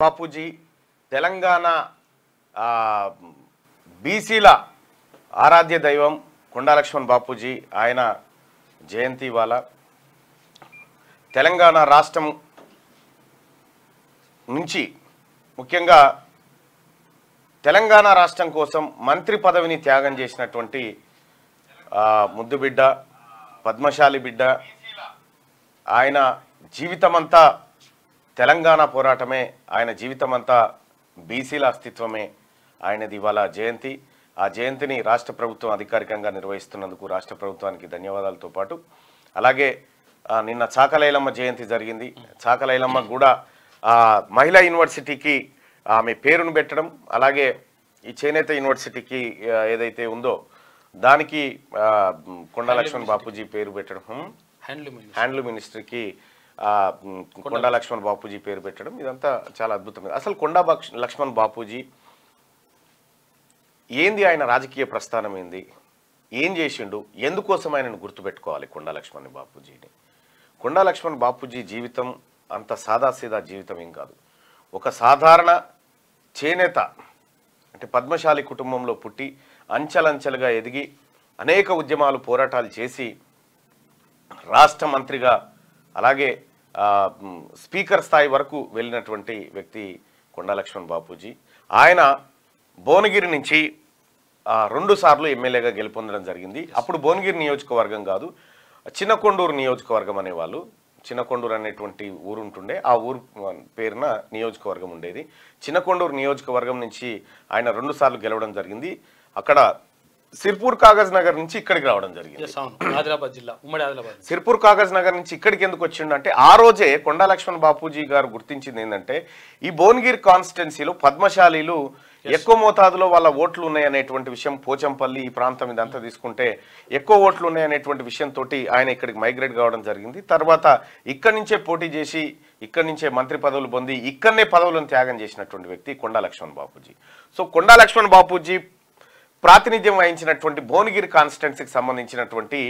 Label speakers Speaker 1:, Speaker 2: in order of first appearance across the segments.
Speaker 1: బాపూజీ తెలంగాణ బీసీల ఆరాధ్య దైవం కొండా లక్ష్మణ్ బాపూజీ ఆయన జయంతి ఇవాళ తెలంగాణ రాష్ట్రం నుంచి ముఖ్యంగా తెలంగాణ రాష్ట్రం కోసం మంత్రి పదవిని త్యాగం చేసినటువంటి ముద్దు బిడ్డ పద్మశాలి బిడ్డ ఆయన జీవితమంతా తెలంగాణ పోరాటమే ఆయన జీవితమంతా బీసీల అస్తిత్వమే ఆయనది ఇవాళ జయంతి ఆ జయంతిని రాష్ట్ర ప్రభుత్వం అధికారికంగా నిర్వహిస్తున్నందుకు రాష్ట్ర ప్రభుత్వానికి ధన్యవాదాలతో పాటు అలాగే నిన్న చాకలైలమ్మ జయంతి జరిగింది చాకలైలమ్మ కూడా మహిళా యూనివర్సిటీకి ఆమె పేరును పెట్టడం అలాగే ఈ చేనేత యూనివర్సిటీకి ఏదైతే ఉందో దానికి కొండా లక్ష్మణ్ బాపూజీ పేరు పెట్టడం హ్యాండ్లూమ్ మినిస్ట్రీకి కొండా లక్ష్మణ్ బాపూజీ పేరు పెట్టడం ఇదంతా చాలా అద్భుతమైనది. అసలు కొండా లక్ష్మణ్ బాపూజీ ఏంది, ఆయన రాజకీయ ప్రస్థానం ఏంది, ఏం చేసిండు, ఎందుకోసం ఆయనను గుర్తుపెట్టుకోవాలి కొండా లక్ష్మణ్ బాపూజీని? కొండా లక్ష్మణ్ బాపూజీ జీవితం అంత సాదాసీదా జీవితం ఏం కాదు. ఒక సాధారణ చేనేత అంటే పద్మశాలి కుటుంబంలో పుట్టి అంచెలంచెలుగా ఎదిగి అనేక ఉద్యమాలు పోరాటాలు చేసి రాష్ట్ర మంత్రిగా అలాగే స్పీకర్ స్థాయి వరకు వెళ్ళినటువంటి వ్యక్తి కొండా లక్ష్మణ్ బాపూజీ. ఆయన భువనగిరి నుంచి 2 సార్లు ఎమ్మెల్యేగా గెలుపొందడం జరిగింది. అప్పుడు భువనగిరి నియోజకవర్గం కాదు, చిన్నకొండూరు నియోజకవర్గం అనేవాళ్ళు. చిన్నకొండూరు అనేటువంటి ఊరు ఉంటుండే, ఆ ఊరు పేరున నియోజకవర్గం ఉండేది. చిన్నకొండూరు నియోజకవర్గం నుంచి ఆయన 2 సార్లు గెలవడం జరిగింది. అక్కడ సిర్పూర్ కాగజ్ నగర్ నుంచి ఇక్కడికి రావడం జరిగింది.
Speaker 2: ఆదిలాబాద్ జిల్లా ఉమ్మడి ఆదిలాబాద్.
Speaker 1: సిర్పూర్ కాగజ్ నగర్ నుంచి ఇక్కడికి ఎందుకు వచ్చిండంటే ఆ రోజే కొండా లక్ష్మణ్ బాపూజీ గారు గుర్తించింది ఏంటంటే ఈ భువనగిరి కాన్స్టిట్యున్సీలో పద్మశాలీలు ఎక్కువ మోతాదులో వాళ్ళ ఓట్లు ఉన్నాయనేటువంటి విషయం, పోచంపల్లి ఈ ప్రాంతం ఇదంతా తీసుకుంటే ఎక్కువ ఓట్లు ఉన్నాయనేటువంటి విషయంతో ఆయన ఇక్కడికి మైగ్రేట్ కావడం జరిగింది. తర్వాత ఇక్కడి నుంచే పోటీ చేసి ఇక్కడి నుంచే మంత్రి పదవులు పొంది ఇక్కడనే పదవులను త్యాగం చేసినటువంటి వ్యక్తి కొండా లక్ష్మణ్ బాపూజీ. సో కొండా లక్ష్మణ్ బాపూజీ ప్రాతినిధ్యం వహించినటువంటి భువనగిరి కాన్స్టిట్యున్సీకి సంబంధించినటువంటి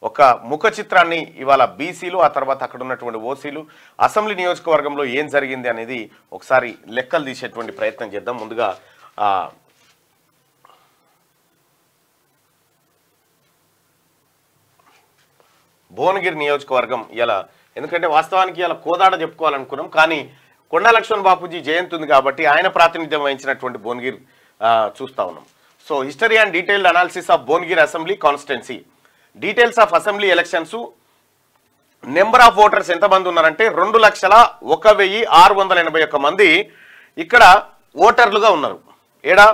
Speaker 1: ఒక ముఖ చిత్రాన్ని ఇవాళ బీసీలు ఆ తర్వాత అక్కడ ఉన్నటువంటి ఓసీలు అసెంబ్లీ నియోజకవర్గంలో ఏం జరిగింది అనేది ఒకసారి లెక్కలు తీసేటువంటి ప్రయత్నం చేద్దాం. ముందుగా భువనగిరి నియోజకవర్గం ఇలా, ఎందుకంటే వాస్తవానికి ఇలా కోదాడ చెప్పుకోవాలనుకున్నాం, కానీ కొండా లక్ష్మణ్ బాపూజీ జయంతి ఉంది కాబట్టి ఆయన ప్రాతినిధ్యం వహించినటువంటి భువనగిరి చూస్తా ఉన్నాం. So history and detailed analysis of Bhuvanagiri assembly constituency, details of assembly elections. Number of voters ఎంతమంది ఉన్నారంటే 2,01,681 మంది ఇక్కడ ఓటర్లుగా ఉన్నారు. ఏడా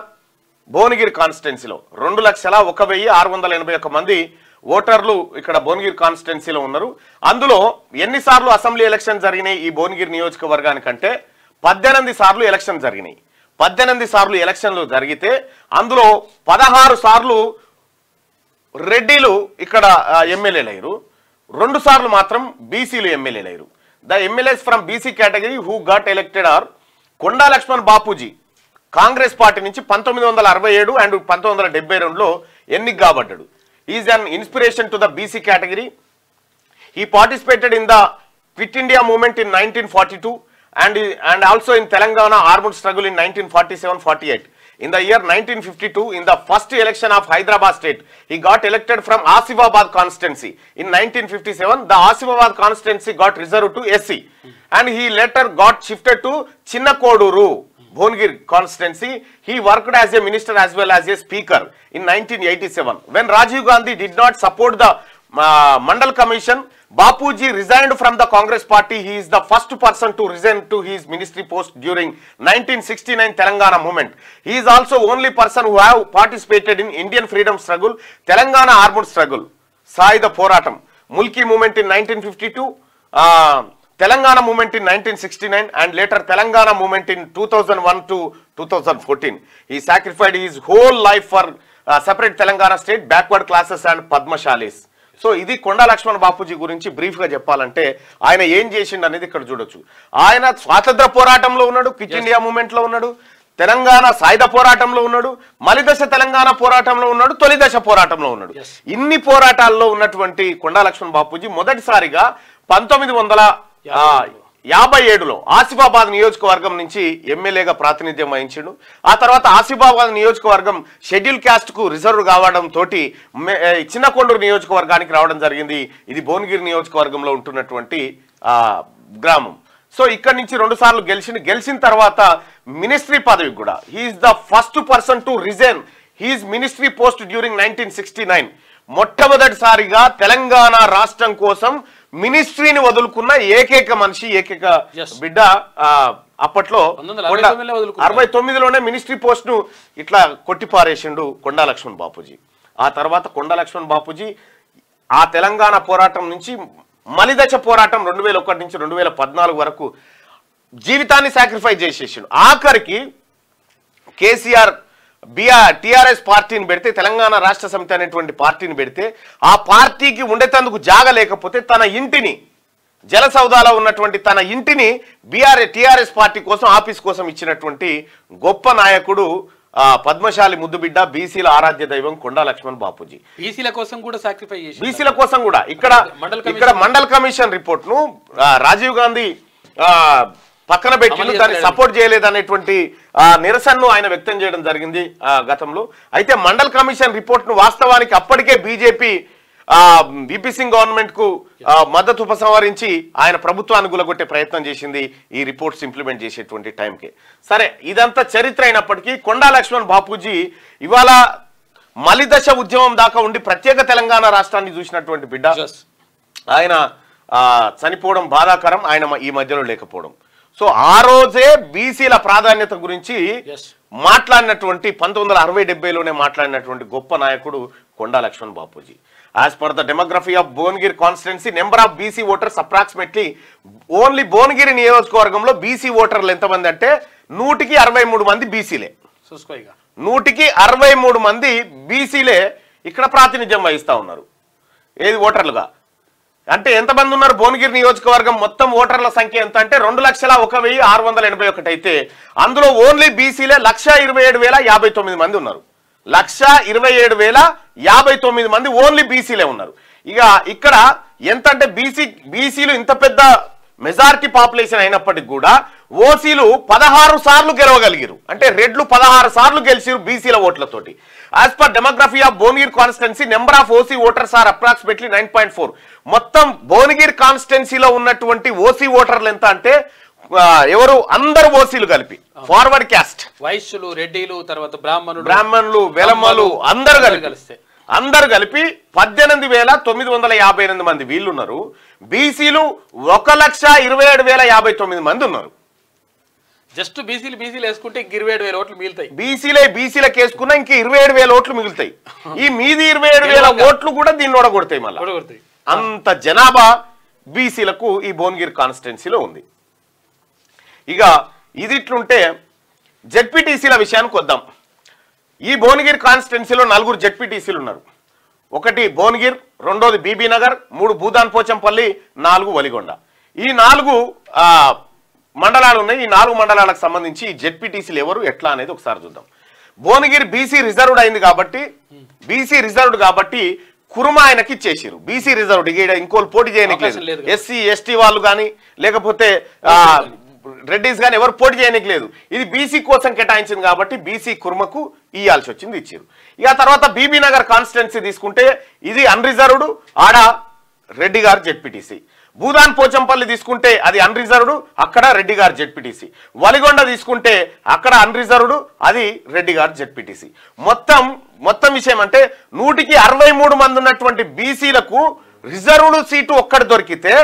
Speaker 1: భువనగిరి కాన్స్టిట్యున్సీలో 2,01,681 మంది ఓటర్లు ఇక్కడ భువనగిరి కాన్స్టిట్యున్సీలో ఉన్నారు. అందులో ఎన్నిసార్లు అసెంబ్లీ ఎలక్షన్ జరిగినాయి ఈ భువనగిరి నియోజకవర్గానికంటే 18 సార్లు ఎలక్షన్ జరిగినాయి. 18 సార్లు ఎలక్షన్లు జరిగితే అందులో 16 సార్లు రెడ్డిలు ఇక్కడ ఎమ్మెల్యేలు అయ్యారు, 2 సార్లు మాత్రం బీసీలు ఎమ్మెల్యేలు అయ్యారు. The MLAs from BC category who got elected are Konda Laxman Bapuji Congress party నుంచి 1967 అండ్ 1972లో ఎన్నిక కాబడ్డాడు. Is an inspiration to the BC category. He participated in the Quit India movement in 1942 and also in Telangana armed struggle in 1947-48. In the year 1952, in the first election of Hyderabad state, he got elected from Asifabad constituency. In 1957, the Asifabad constituency got reserved to SC, and he later got shifted to Chinnakoduru, Bhonagiri constituency. He worked as a minister as well as a speaker in 1987. When Rajiv Gandhi did not support the Mandal Commission, Bapuji resigned from the Congress party. He is the first person to resign to his ministry post during 1969 Telangana movement. He is also only person who have participated in Indian freedom struggle, Telangana armed struggle, Saida Poratam, Mulki movement in 1952, Telangana movement in 1969 and later Telangana movement in 2001 to 2014. He sacrificed his whole life for separate Telangana state, backward classes and Padmashalis. So ఇది కొండా లక్ష్మణ్ బాపూజీ గురించి బ్రీఫ్గా చెప్పాలంటే ఆయన ఏం చేసిండు అనేది ఇక్కడ చూడొచ్చు. ఆయన స్వాతంత్ర పోరాటంలో ఉన్నాడు, క్విట్ ఇండియా మూవ్మెంట్లో ఉన్నాడు, తెలంగాణ సాయుధ పోరాటంలో ఉన్నాడు, మలిదశ తెలంగాణ పోరాటంలో ఉన్నాడు, తొలి దశ పోరాటంలో ఉన్నాడు. ఇన్ని పోరాటాల్లో ఉన్నటువంటి కొండా లక్ష్మణ్ బాపూజీ మొదటిసారిగా 1950 1957లో ఆసిఫాబాద్ నియోజకవర్గం నుంచి ఎమ్మెల్యేగా ప్రాతినిధ్యం వహించిండు. ఆ తర్వాత ఆసిఫాబాద్ నియోజకవర్గం షెడ్యూల్ క్యాస్ట్ కు రిజర్వ్ కావడం తోటి చిన్నకొండూరు నియోజకవర్గానికి రావడం జరిగింది. ఇది భువనగిరి నియోజకవర్గంలో ఉంటున్నటువంటి గ్రామం. సో ఇక్కడి నుంచి 2 సార్లు గెలిచిన తర్వాత మినిస్ట్రీ పదవి కూడా he is the first person to resign his ministry post during 1969. మొట్టమొదటిసారిగా తెలంగాణ రాష్ట్రం కోసం మినిస్ట్రీని వదులుకున్న ఏకైక మనిషి, ఏకైక బిడ్డ. అప్పట్లో 69లోనే మినిస్ట్రీ పోస్ట్ ను ఇట్లా కొట్టిపారేసిండు కొండా లక్ష్మణ్ బాపూజీ. ఆ తర్వాత కొండా లక్ష్మణ్ బాపూజీ ఆ తెలంగాణ పోరాటం నుంచి మలిదశ పోరాటం 2001 నుంచి 2014 వరకు జీవితాన్ని సాక్రిఫైస్ చేసేసిండు. ఆఖరికి కేసీఆర్ టిఆర్ఎస్ పార్టీని పెడితే, తెలంగాణ రాష్ట్ర సమితి అనేటువంటి పార్టీని పెడితే, ఆ పార్టీకి ఉండేందుకు జాగ లేకపోతే తన ఇంటిని, జలసౌదాలో ఉన్నటువంటి తన ఇంటిని టిఆర్ఎస్ పార్టీ కోసం, ఆఫీస్ కోసం ఇచ్చినటువంటి గొప్ప నాయకుడు పద్మశాలి ముద్దుబిడ్డ, బీసీల ఆరాధ్య దైవం కొండా లక్ష్మణ్ బాపూజీ.
Speaker 2: బీసీల కోసం కూడా సాక్రిఫైస్ చేసి,
Speaker 1: బీసీల కోసం కూడా ఇక్కడ మండల్ కమిషన్ రిపోర్ట్ ను రాజీవ్ గాంధీ పక్కన పెట్టి దాన్ని సపోర్ట్ చేయలేదనేటువంటి నిరసనను ఆయన వ్యక్తం చేయడం జరిగింది గతంలో. అయితే మండల్ కమిషన్ రిపోర్ట్ ను వాస్తవానికి అప్పటికే బీజేపీ విపి సింగ్ గవర్నమెంట్ కు మద్దతు ఉపసంహరించి ఆయన ప్రభుత్వాన్ని గులగొట్టే ప్రయత్నం చేసింది ఈ రిపోర్ట్స్ ఇంప్లిమెంట్ చేసేటువంటి టైంకి. సరే, ఇదంతా చరిత్ర అయినప్పటికీ కొండా లక్ష్మణ్ బాపూజీ ఇవాళ మలిదశ ఉద్యమం దాకా ఉండి ప్రత్యేక తెలంగాణ రాష్ట్రాన్ని చూసినటువంటి బిడ్డ. ఆయన చనిపోవడం బాధాకరం, ఆయన ఈ మధ్యలో లేకపోవడం. సో ఆ రోజే బీసీల ప్రాధాన్యత గురించి మాట్లాడినటువంటి 1960-70లోనే మాట్లాడినటువంటి గొప్ప నాయకుడు Konda Laxman Bapuji. As per the demography of Bhuvanagiri constituency, number of BC voters approximately, only Bhuvanagiri నియోజకవర్గంలో బీసీ ఓటర్లు ఎంతమంది అంటే 163 మంది బీసీలే. 163 మంది బీసీలే ఇక్కడ ప్రాతినిధ్యం వహిస్తా ఉన్నారు. ఏది ఓటర్లుగా అంటే ఎంతమంది ఉన్నారు? భువనగిరి నియోజకవర్గం మొత్తం ఓటర్ల సంఖ్య ఎంత అంటే 2,01,681 అయితే అందులో ఓన్లీ బీసీలే 1,27,059 మంది ఉన్నారు. 1,27,059 మంది ఓన్లీ బీసీలే ఉన్నారు. ఇక ఇక్కడ ఎంత అంటే బీసీలు ఇంత పెద్ద మెజారిటీ పాపులేషన్ అయినప్పటికీ కూడా ఓసీలు 16 సార్లు గెలవగలిగారు. అంటే రెడ్లు 16 సార్లు గెలిచారు బీసీల ఓట్లతోటి. As per demography of Bhuvanagiri constituency, number of OC voters are approximately 9.4. మొత్తం భువనగిరి కాన్స్టిట్యున్సీలో ఉన్నటువంటి ఓసీ ఓటర్లు ఎంత అంటే ఎవరు అందరు ఓసీలు కలిపి, ఫార్వర్డ్ క్యాస్ట్,
Speaker 2: వైశ్యులు, రెడ్డిలు, తర్వాత
Speaker 1: బ్రాహ్మణులు, వెలమలు అందరు కలిపి 18,958 మంది వీళ్ళున్నారు. బీసీలు 1,27,059 మంది ఉన్నారు.
Speaker 2: జస్ట్ బీసీలు వేసుకుంటే 27,000 ఓట్లు మిగులుతాయి.
Speaker 1: బీసీలకు వేసుకున్నా ఇంక 27,000 ఓట్లు మిగులుతాయి. ఈ మీది 27,000 ఓట్లు కూడా దీన్ని ఓడగొడతాయి. మళ్ళీ అంత జనాభా బీసీలకు ఈ భువనగిరి కాన్స్టిట్యున్సీలో ఉంది. ఇక ఇది ఇట్లుంటే జెడ్పీటీసీల విషయానికి వద్దాం. ఈ భువనగిరి కాన్స్టిట్యున్సీలో 4 జెడ్పీటీసీలు ఉన్నారు. 1 భువనగిరి, 2 బీబీ నగర్, 3 భూదాన్ పోచంపల్లి, 4 వలిగొండ. ఈ 4 మండలాలు ఉన్నాయి. ఈ 4 మండలాలకు సంబంధించి జెడ్పీటీసీలు ఎవరు ఎట్లా అనేది ఒకసారి చూద్దాం. భువనగిరి బీసీ రిజర్వ్డ్ అయింది కాబట్టి కుర్మ ఆయనకి ఇచ్చేసారు. బీసీ రిజర్వ్డ్, ఇంకోళ్ళు పోటీ చేయడానికి లేదు. ఎస్సీ ఎస్టీ వాళ్ళు కానీ లేకపోతే రెడ్డిస్ కానీ ఎవరు పోటీ చేయడానికి లేదు. ఇది బీసీ కోసం కేటాయించింది కాబట్టి బీసీ కుర్మకు ఇయ్యాల్సి వచ్చింది, ఇచ్చారు. ఇక తర్వాత బీబీ నగర్ కాన్స్టిట్యున్సీ తీసుకుంటే ఇది అన్రిజర్వ్డ్, ఆడ రెడ్డి గారు జెడ్పీటీసీ. భూదాన్ పోచంపల్లి తీసుకుంటే అది అన్రిజర్వ్డ్, అక్కడ రెడ్డి గారు జెడ్పీటీసీ. వలిగొండ తీసుకుంటే అక్కడ అన్రిజర్వ్డ్, అది రెడ్డి గారు జెడ్పీటీసీ. మొత్తం విషయం అంటే 163 మంది ఉన్నటువంటి బీసీలకు రిజర్వ్డ్ సీటు ఒక్కటి దొరికితే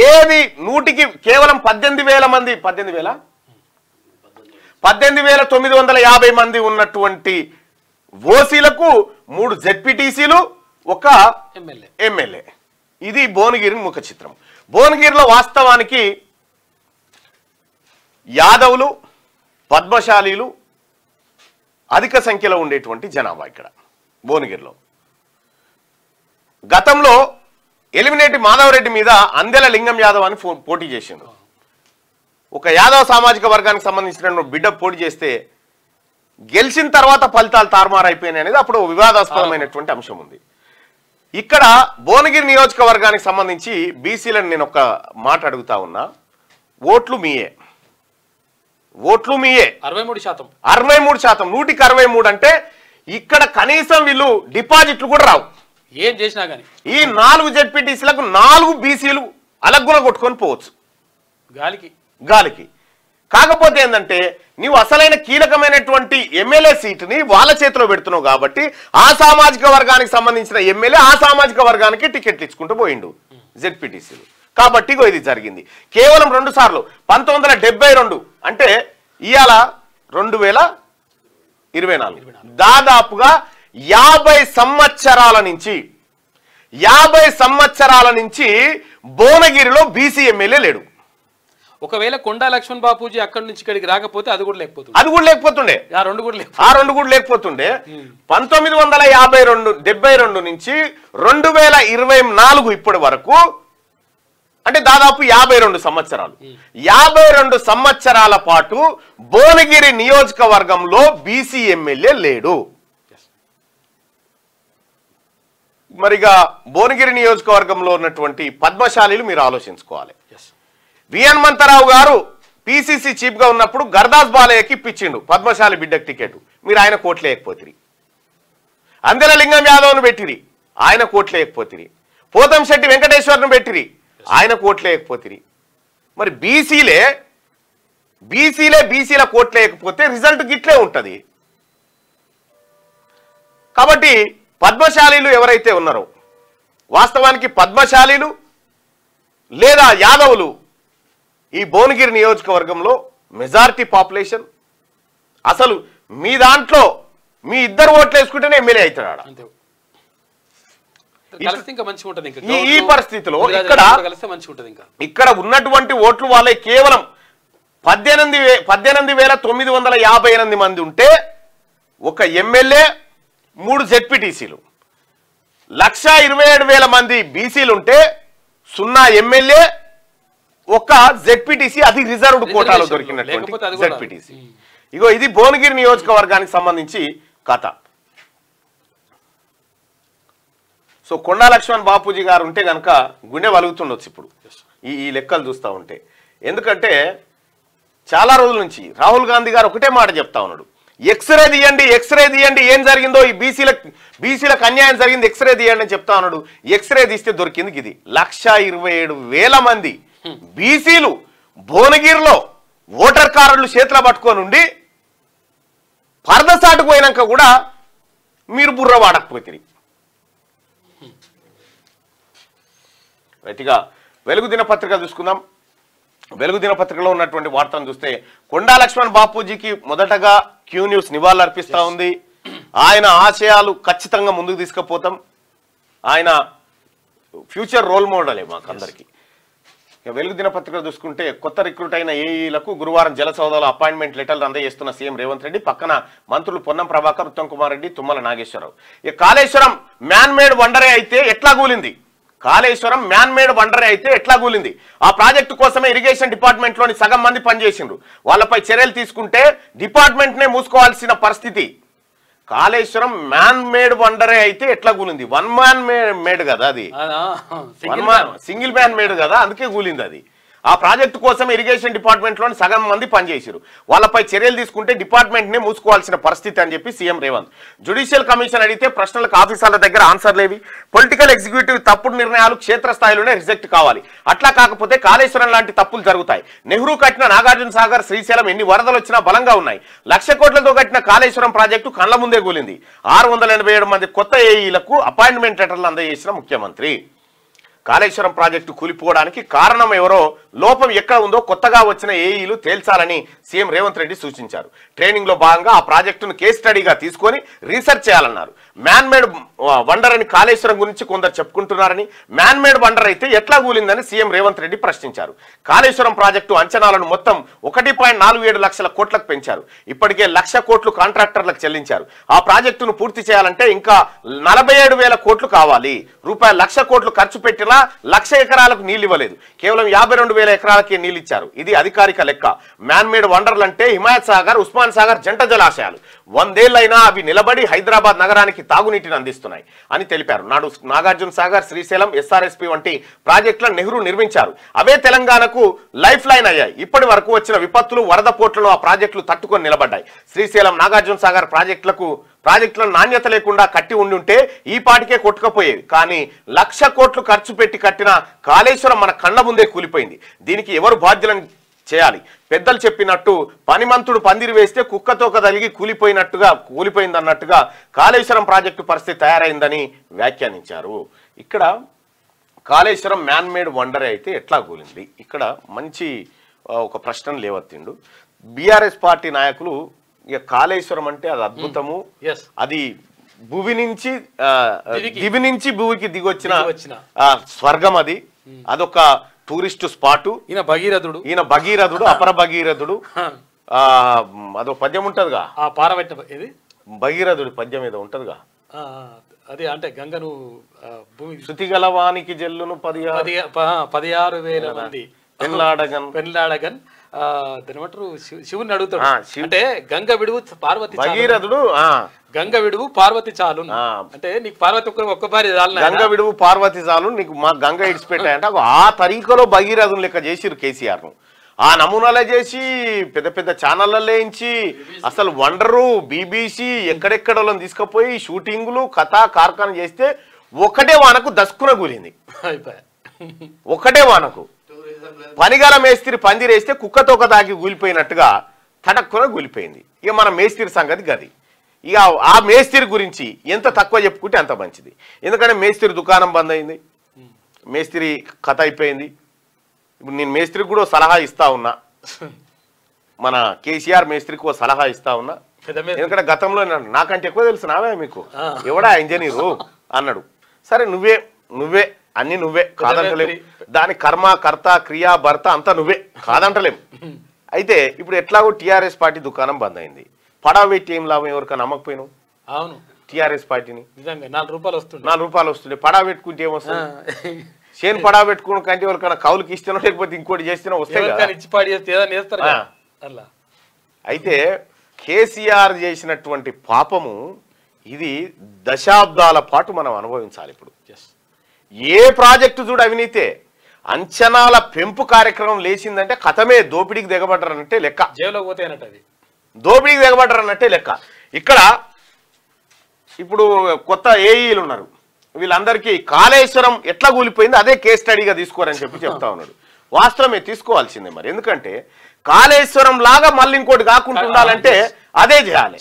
Speaker 1: ఏది 100కి కేవలం 18,000 మంది, 18,950 మంది ఉన్నటువంటి ఓసీలకు 3 జెడ్పీటీసీలు, 1 ఎమ్మెల్యే. ఇది భువనగిరి ముఖ చిత్రం. భువనగిరిలో వాస్తవానికి యాదవులు, పద్మశాలీలు అధిక సంఖ్యలో ఉండేటువంటి జనాభా ఇక్కడ భువనగిరిలో. గతంలో ఎలిమినేటి మాధవరెడ్డి మీద అందెల లింగం యాదవ్ అని పోటీ చేసిండు. ఒక యాదవ్ సామాజిక వర్గానికి సంబంధించిన బిడ్డ పోటీ చేస్తే గెలిచిన తర్వాత ఫలితాలు తారుమారైపోయినాయి అనేది అప్పుడు వివాదాస్పదమైనటువంటి అంశం ఉంది. ఇక్కడ భువనగిరి నియోజకవర్గానికి సంబంధించి బీసీలను నేను ఒక మాట అడుగుతా ఉన్నా. ఓట్లు మీయే
Speaker 2: 63%.
Speaker 1: 63%, 100కి 63 అంటే ఇక్కడ కనీసం వీళ్ళు డిపాజిట్లు కూడా రావు.
Speaker 2: ఏం చేసినా కానీ
Speaker 1: ఈ 4 జెడ్పీటీసీలకు 4 బీసీలు అలగ్గున కొట్టుకొని పోవచ్చు గాలికి. కాకపోతే ఏంటంటే నీవు అసలైన కీలకమైనటువంటి ఎమ్మెల్యే సీటుని వాళ్ళ చేతిలో పెడుతున్నావు కాబట్టి ఆ సామాజిక వర్గానికి సంబంధించిన ఎమ్మెల్యే ఆ సామాజిక వర్గానికి టికెట్లు ఇచ్చుకుంటూ పోయిండు జెడ్పీటీసీలు. కాబట్టి ఇది జరిగింది కేవలం 2 సార్లు. 1972 అంటే ఇవాళ 2024, దాదాపుగా 50 సంవత్సరాల నుంచి భువనగిరిలో బీసీ ఎమ్మెల్యే లేడు.
Speaker 2: ఒకవేళ కొండా లక్ష్మణ్ బాపూజీ అక్కడి నుంచి ఇక్కడికి రాకపోతే అది కూడా లేకపోతుండే. ఆ రెండు కూడా లేకపోతుండే. 1972 నుంచి 2024 ఇప్పటి వరకు అంటే దాదాపు 52 సంవత్సరాలు. 52 సంవత్సరాల పాటు భువనగిరి నియోజకవర్గంలో బీసీ ఎమ్మెల్యే లేడు. మరిగా భువనగిరి నియోజకవర్గంలో ఉన్నటువంటి పద్మశాలీలు మీరు ఆలోచించుకోవాలి. వి హనుమంతరావు గారు పిసిసి చీఫ్ గా ఉన్నప్పుడు గర్దాస్ బాలయ్యకి ఇప్పించిండు పద్మశాలి బిడ్డకు టికెట్, మీరు ఆయన కోట్లేయకపోతిరి. అందెల లింగం యాదవ్ను పెట్టిరి, ఆయన కోట్లేయకపోతిరి. పోతంశెట్టి వెంకటేశ్వర్ను పెట్టిరి, ఆయన కోట్లేయకపోతిరి. మరి బీసీల కోట్లేయకపోతే రిజల్ట్ గిట్లే ఉంటది. కాబట్టి పద్మశాలీలు ఎవరైతే ఉన్నారో, వాస్తవానికి పద్మశాలీలు లేదా యాదవులు ఈ భువనగిరి నియోజకవర్గంలో మెజారిటీ పాపులేషన్. అసలు మీ దాంట్లో మీ 2 ఓట్లు వేసుకుంటేనే ఎమ్మెల్యే అవుతాడు. ఈ పరిస్థితిలో ఇక్కడ ఉన్నటువంటి ఓట్లు వాళ్ళే కేవలం 18,958 మంది ఉంటే ఒక ఎమ్మెల్యే 3 జెడ్పీటీసీలు, 1,27,000 మంది బీసీలు ఉంటే 0 ఎమ్మెల్యే, 1 జెడ్పీటీసీ, అది రిజర్వ్డ్ కోటాలో దొరికినటువంటి జెడ్పీటీసీ. ఇగో ఇది భువనగిరి నియోజకవర్గానికి సంబంధించి కథ. సో కొండా లక్ష్మణ్ బాపూజీ గారు ఉంటే కనుక గుండె వలుగుతుండొచ్చు ఇప్పుడు ఈ లెక్కలు చూస్తూ ఉంటే. ఎందుకంటే చాలా రోజుల నుంచి రాహుల్ గాంధీ గారు ఒకటే మాట చెప్తా ఉన్నాడు, ఎక్స్రే తీయండి, ఏం జరిగిందో ఈ బీసీలకు అన్యాయం జరిగింది, ఎక్స్రే తీయండి అని చెప్తా ఉన్నాడు. ఎక్స్రే తీస్తే దొరికింది ఇది 1,27,000 మంది బీసీలు భువనగిరిలో ఓటర్ కార్డులు చేతిలో పట్టుకొని ఉండి పరదసాటుకు పోయినాక కూడా మీరు బుర్ర వాడకపోతే. రైట్గా వెలుగు దినపత్రిక చూసుకుందాం. వెలుగు దినపత్రికలో ఉన్నటువంటి వార్తను చూస్తే కొండా లక్ష్మణ్ బాపూజీకి మొదటగా క్యూ న్యూస్ నివాళులు అర్పిస్తా ఉంది. ఆయన ఆశయాలు ఖచ్చితంగా ముందుకు తీసుకుపోతాం. ఆయన ఫ్యూచర్ రోల్ మోడలే మాకందరికి. వెలుగు దినపత్రిక చూసుకుంటే కొత్త రిక్రూట్ అయిన ఏఈలకు గురువారం జలసౌధలో అపాయింట్మెంట్ లెటర్లు అందజేస్తున్న సీఎం రేవంత్ రెడ్డి. పక్కన మంత్రులు పొన్నం ప్రభాకర్, ఉత్తమ్ కుమార్ రెడ్డి, తుమ్మల నాగేశ్వరరావు. ఈ కాళేశ్వరం మ్యాన్ మేడ్ వండరే అయితే ఎట్లా కూలింది? కాళేశ్వరం మ్యాన్ మేడ్ వండరే అయితే ఎట్లా కూలింది? ఆ ప్రాజెక్టు కోసమే ఇరిగేషన్ డిపార్ట్మెంట్ లోని సగం మంది పనిచేసిండ్రు. వాళ్ళపై చర్యలు తీసుకుంటే డిపార్ట్మెంట్ నే మూసుకోవాల్సిన పరిస్థితి. కాళేశ్వరం మ్యాన్ మేడ్ వండరే అయితే ఎట్లా కూలింది? 1 మ్యాన్ మేడ్ కదా, అది సింగిల్ మ్యాన్ మేడ్ కదా, అందుకే కూలింది అది. ఆ ప్రాజెక్టు కోసం ఇరిగేషన్ డిపార్ట్మెంట్ లోని సగం మంది పనిచేసారు. వాళ్ళపై చర్యలు తీసుకుంటే డిపార్ట్మెంట్ నే మూసుకోవాల్సిన పరిస్థితి అని చెప్పి సీఎం రేవంత్. జ్యుడిషియల్ కమిషన్ అడిగితే ప్రశ్నలకు ఆఫీసర్ల దగ్గర ఆన్సర్లేవి? పొలిటికల్ ఎగ్జిక్యూటివ్ తప్పుడు నిర్ణయాలు క్షేత్రస్థాయిలోనే రిజెక్ట్ కావాలి. అట్లా కాకపోతే కాళేశ్వరం లాంటి తప్పులు జరుగుతాయి. నెహ్రూ కట్టిన నాగార్జున సాగర్, శ్రీశైలం ఎన్ని వరదలు వచ్చినా బలంగా ఉన్నాయి. 1,00,000 కోట్లతో కట్టిన కాళేశ్వరం ప్రాజెక్టు కళ్ల ముందే కూలింది. 687 మంది కొత్త ఏఈలకు అపాయింట్మెంట్ లెటర్లు అందజేసిన ముఖ్యమంత్రి. కాళేశ్వరం ప్రాజెక్టు కూలిపోవడానికి కారణం ఎవరో, లోపం ఎక్కడ ఉందో కొత్తగా వచ్చిన ఏఈలు తేల్చాలని సీఎం రేవంత్ రెడ్డి సూచించారు. ట్రైనింగ్ లో భాగంగా ఆ ప్రాజెక్టును కేస్ స్టడీగా తీసుకొని రీసెర్చ్ చేయాలన్నారు. మ్యాన్ మేడ్ వండర్ అని కాళేశ్వరం గురించి కొందరు చెప్పుకుంటున్నారని, మ్యాన్ మేడ్ వండర్ అయితే ఎట్లా కూలిందని సీఎం రేవంత్ రెడ్డి ప్రశ్నించారు. కాళేశ్వరం ప్రాజెక్టు అంచనాలను మొత్తం 1.47 లక్షల కోట్లకు పెంచారు. ఇప్పటికే 1,00,000 కోట్లు కాంట్రాక్టర్లకు చెల్లించారు. ఆ ప్రాజెక్టును పూర్తి చేయాలంటే ఇంకా 47,000 కోట్లు కావాలి. రూపాయలు 1,00,000 కోట్లు ఖర్చు పెట్టిన 1,00,000 ఎకరాలకు నీళ్లు ఇవ్వలేదు. కేవలం 52,000 ఎకరాలకే నీళ్లు ఇచ్చారు. ఇది అధికారిక లెక్క. మ్యాన్ మేడ్ వండర్లు అంటే హిమాయత్ సాగర్, ఉస్మాన్ సాగర్ జంట జలాశయాలు.
Speaker 1: 100 ఏళ్లైనా అవి నిలబడి హైదరాబాద్ నగరానికి తాగునీటిని అందిస్తున్నాయి అని తెలిపారు. నాడు నాగార్జున సాగర్, శ్రీశైలం, ఎస్ఆర్ఎస్పీ వంటి ప్రాజెక్టులను నెహ్రూ నిర్మించారు. అవే తెలంగాణకు లైఫ్ లైన్ అయ్యాయి. ఇప్పటి వరకు వచ్చిన విపత్తులు, వరద పోట్లను ఆ ప్రాజెక్టులు తట్టుకొని నిలబడ్డాయి. శ్రీశైలం, నాగార్జున సాగర్ ప్రాజెక్టులను నాణ్యత లేకుండా కట్టి ఉండుంటే ఈ పాటికే కొట్టుకపోయేవి. కానీ 1,00,000 కోట్లు ఖర్చు పెట్టి కట్టిన కాళేశ్వరం మన కళ్ళ ముందే కూలిపోయింది. దీనికి ఎవరు బాధ్యులను చేయాలి? పెద్దలు చెప్పినట్టు పనిమంతుడు పందిరి వేస్తే కుక్కతోక తలిగి కూలిపోయిందన్నట్టుగా కాళేశ్వరం ప్రాజెక్టు పరిస్థితి తయారైందని వ్యాఖ్యానించారు. ఇక్కడ కాళేశ్వరం మ్యాన్ మేడ్ వండర్ అయితే ఎట్లా కూలింది? ఇక్కడ మంచి ఒక ప్రశ్న లేవత్తిండు బీఆర్ఎస్ పార్టీ నాయకులు. ఇక కాళేశ్వరం అంటే అది అద్భుతము, అది భూమి నుంచి దివి నుంచి భూమికి దిగొచ్చిన స్వర్గం, అదొక టూరిస్ట్ స్పాట్. ఈయన భగీరథుడు అపర భగీరథుడు. అదో పద్యం ఉంటదిగా, భగీరథుడు పద్యం ఏదో ఉంటదిగా,
Speaker 3: అది అంటే గంగను
Speaker 1: శృతి గలవానికి జల్లును
Speaker 3: 16,000 మంది పెళ్ళాడగన్ ఏమంటారు శివుని అడుగుతాడు. అంటే గంగ విడువు పార్వతి,
Speaker 1: భగీరథుడు
Speaker 3: గంగ విడువు పార్వతి చాలు అంటే నీకు పార్వతి ఒక్క భార్య చాలు,
Speaker 1: గంగ విడువు పార్వతి చాలు నీకు మా గంగ ఇడిచిపెట్టాయంటే ఆ తరీకలో భగీరథుని లెక్క చేసిరు కేసీఆర్ ను. ఆ నమూనాలే చేసి పెద్ద పెద్ద ఛానళ్ళలో వేయించి అసలు వండరు BBC ఎక్కడెక్కడ తీసుకుపోయి షూటింగులు కథా కార్ఖాన చేస్తే ఒకటే వానకు దస్కున కూలింది. ఒకటే వానకు పనిగల మేస్త్రి పందిరేస్తే కుక్కతోక దాగి కూలిపోయినట్టుగా తటక్కున కూలిపోయింది. ఇక మన మేస్త్రి సంగతి గది. ఇక ఆ మేస్త్రి గురించి ఎంత తక్కువ చెప్పుకుంటే అంత మంచిది. ఎందుకంటే మేస్త్రి దుకాణం బంద్ అయింది, మేస్త్రి కథ అయిపోయింది. ఇప్పుడు నేను మేస్త్రికి కూడా సలహా ఇస్తా ఉన్నా, మన కేసీఆర్ మేస్త్రికి ఒక సలహా ఇస్తా ఉన్నా. ఎందుకంటే గతంలో నాకంటే ఎక్కువ తెలుసు నావే మీకు ఎవడా ఇంజనీరు అన్నాడు. సరే నువ్వే అన్ని నువ్వే కాదంటలేము, దాని కర్మ కర్త క్రియా భర్త అంతా నువ్వే కాదంటలేము. అయితే ఇప్పుడు ఎట్లాగో టీఆర్ఎస్ పార్టీ దుకాణం బంద్ అయింది. పడా పెట్టి ఏం లాభం? ఎవరికైనా నమ్మకపోయినావు?
Speaker 3: అవును,
Speaker 1: టీఆర్ఎస్ పార్టీని
Speaker 3: 4
Speaker 1: రూపాయలు వస్తుండే. పడా పెట్టుకుంటే ఏమొస్తుంది? చేను పడా పెట్టుకున్న కంటే ఎవరికైనా కౌలుకి ఇస్తేనో లేకపోతే ఇంకోటి చేస్తేనో వస్తాయి. అయితే కేసీఆర్ చేసినటువంటి పాపము ఇది దశాబ్దాల పాటు మనం అనుభవించాలి. ఇప్పుడు ఏ ప్రాజెక్టు చూడు అవినీతే. అంచనాల పెంపు కార్యక్రమం లేచిందంటే కథమే, దోపిడీకి దిగబడ్డారన్నట్టే లెక్క.
Speaker 3: జైలులోకి పోతాయన్నట్టు అది,
Speaker 1: దోపిడీకి దిగబడ్డారన్నట్టే లెక్క. ఇక్కడ ఇప్పుడు కొత్త ఏఈలు ఉన్నారు, వీళ్ళందరికీ కాళేశ్వరం ఎట్లా కూలిపోయింది అదే కేస్ స్టడీగా తీసుకోరని చెప్తా ఉన్నాడు. వాస్తవమే, తీసుకోవాల్సిందే. మరి ఎందుకంటే కాళేశ్వరం లాగా మళ్ళీ ఇంకోటి కాకుండా ఉండాలంటే అదే చేయాలి.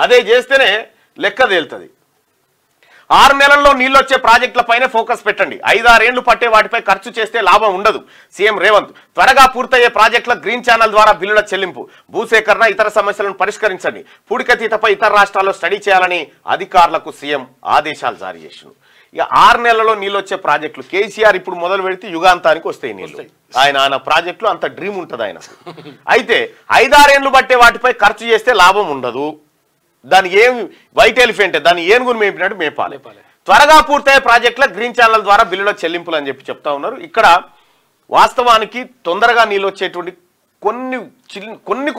Speaker 1: అదే చేస్తేనే లెక్క తేలుతుంది. 6 నెలల్లో నీళ్ళు వచ్చే ప్రాజెక్టులపైనే ఫోకస్ పెట్టండి. 5-6 ఏళ్లు పట్టే వాటిపై ఖర్చు చేస్తే లాభం ఉండదు. సీఎం రేవంత్ త్వరగా పూర్తయ్యే ప్రాజెక్టుల గ్రీన్ ఛానల్ ద్వారా బిల్లుల చెల్లింపు, భూసేకరణ, ఇతర సమస్యలను పరిష్కరించండి. పూడికతీతపై ఇతర రాష్ట్రాల్లో స్టడీ చేయాలని అధికారులకు సీఎం ఆదేశాలు జారీ చేసిండు. ఇక 6 నెలల్లో నీళ్ళు వచ్చే ప్రాజెక్టులు కేసీఆర్ ఇప్పుడు మొదలు పెడితే యుగాంతానికి వస్తాయి నీళ్లు. ఆయన ప్రాజెక్టులు అంత డ్రీమ్ ఉంటుంది ఆయన. అయితే 5-6 ఏళ్లు పట్టే వాటిపై ఖర్చు చేస్తే లాభం ఉండదు. దాని ఏం వైట్ ఎలిఫెంట్, దాన్ని ఏనుగురు మేపినట్టు మేపాలి. త్వరగా పూర్తయ్యే ప్రాజెక్టుల గ్రీన్ ఛానల్ ద్వారా బిల్లుల చెల్లింపులు అని చెప్తా ఉన్నారు. ఇక్కడ వాస్తవానికి తొందరగా నీళ్ళు వచ్చేటువంటి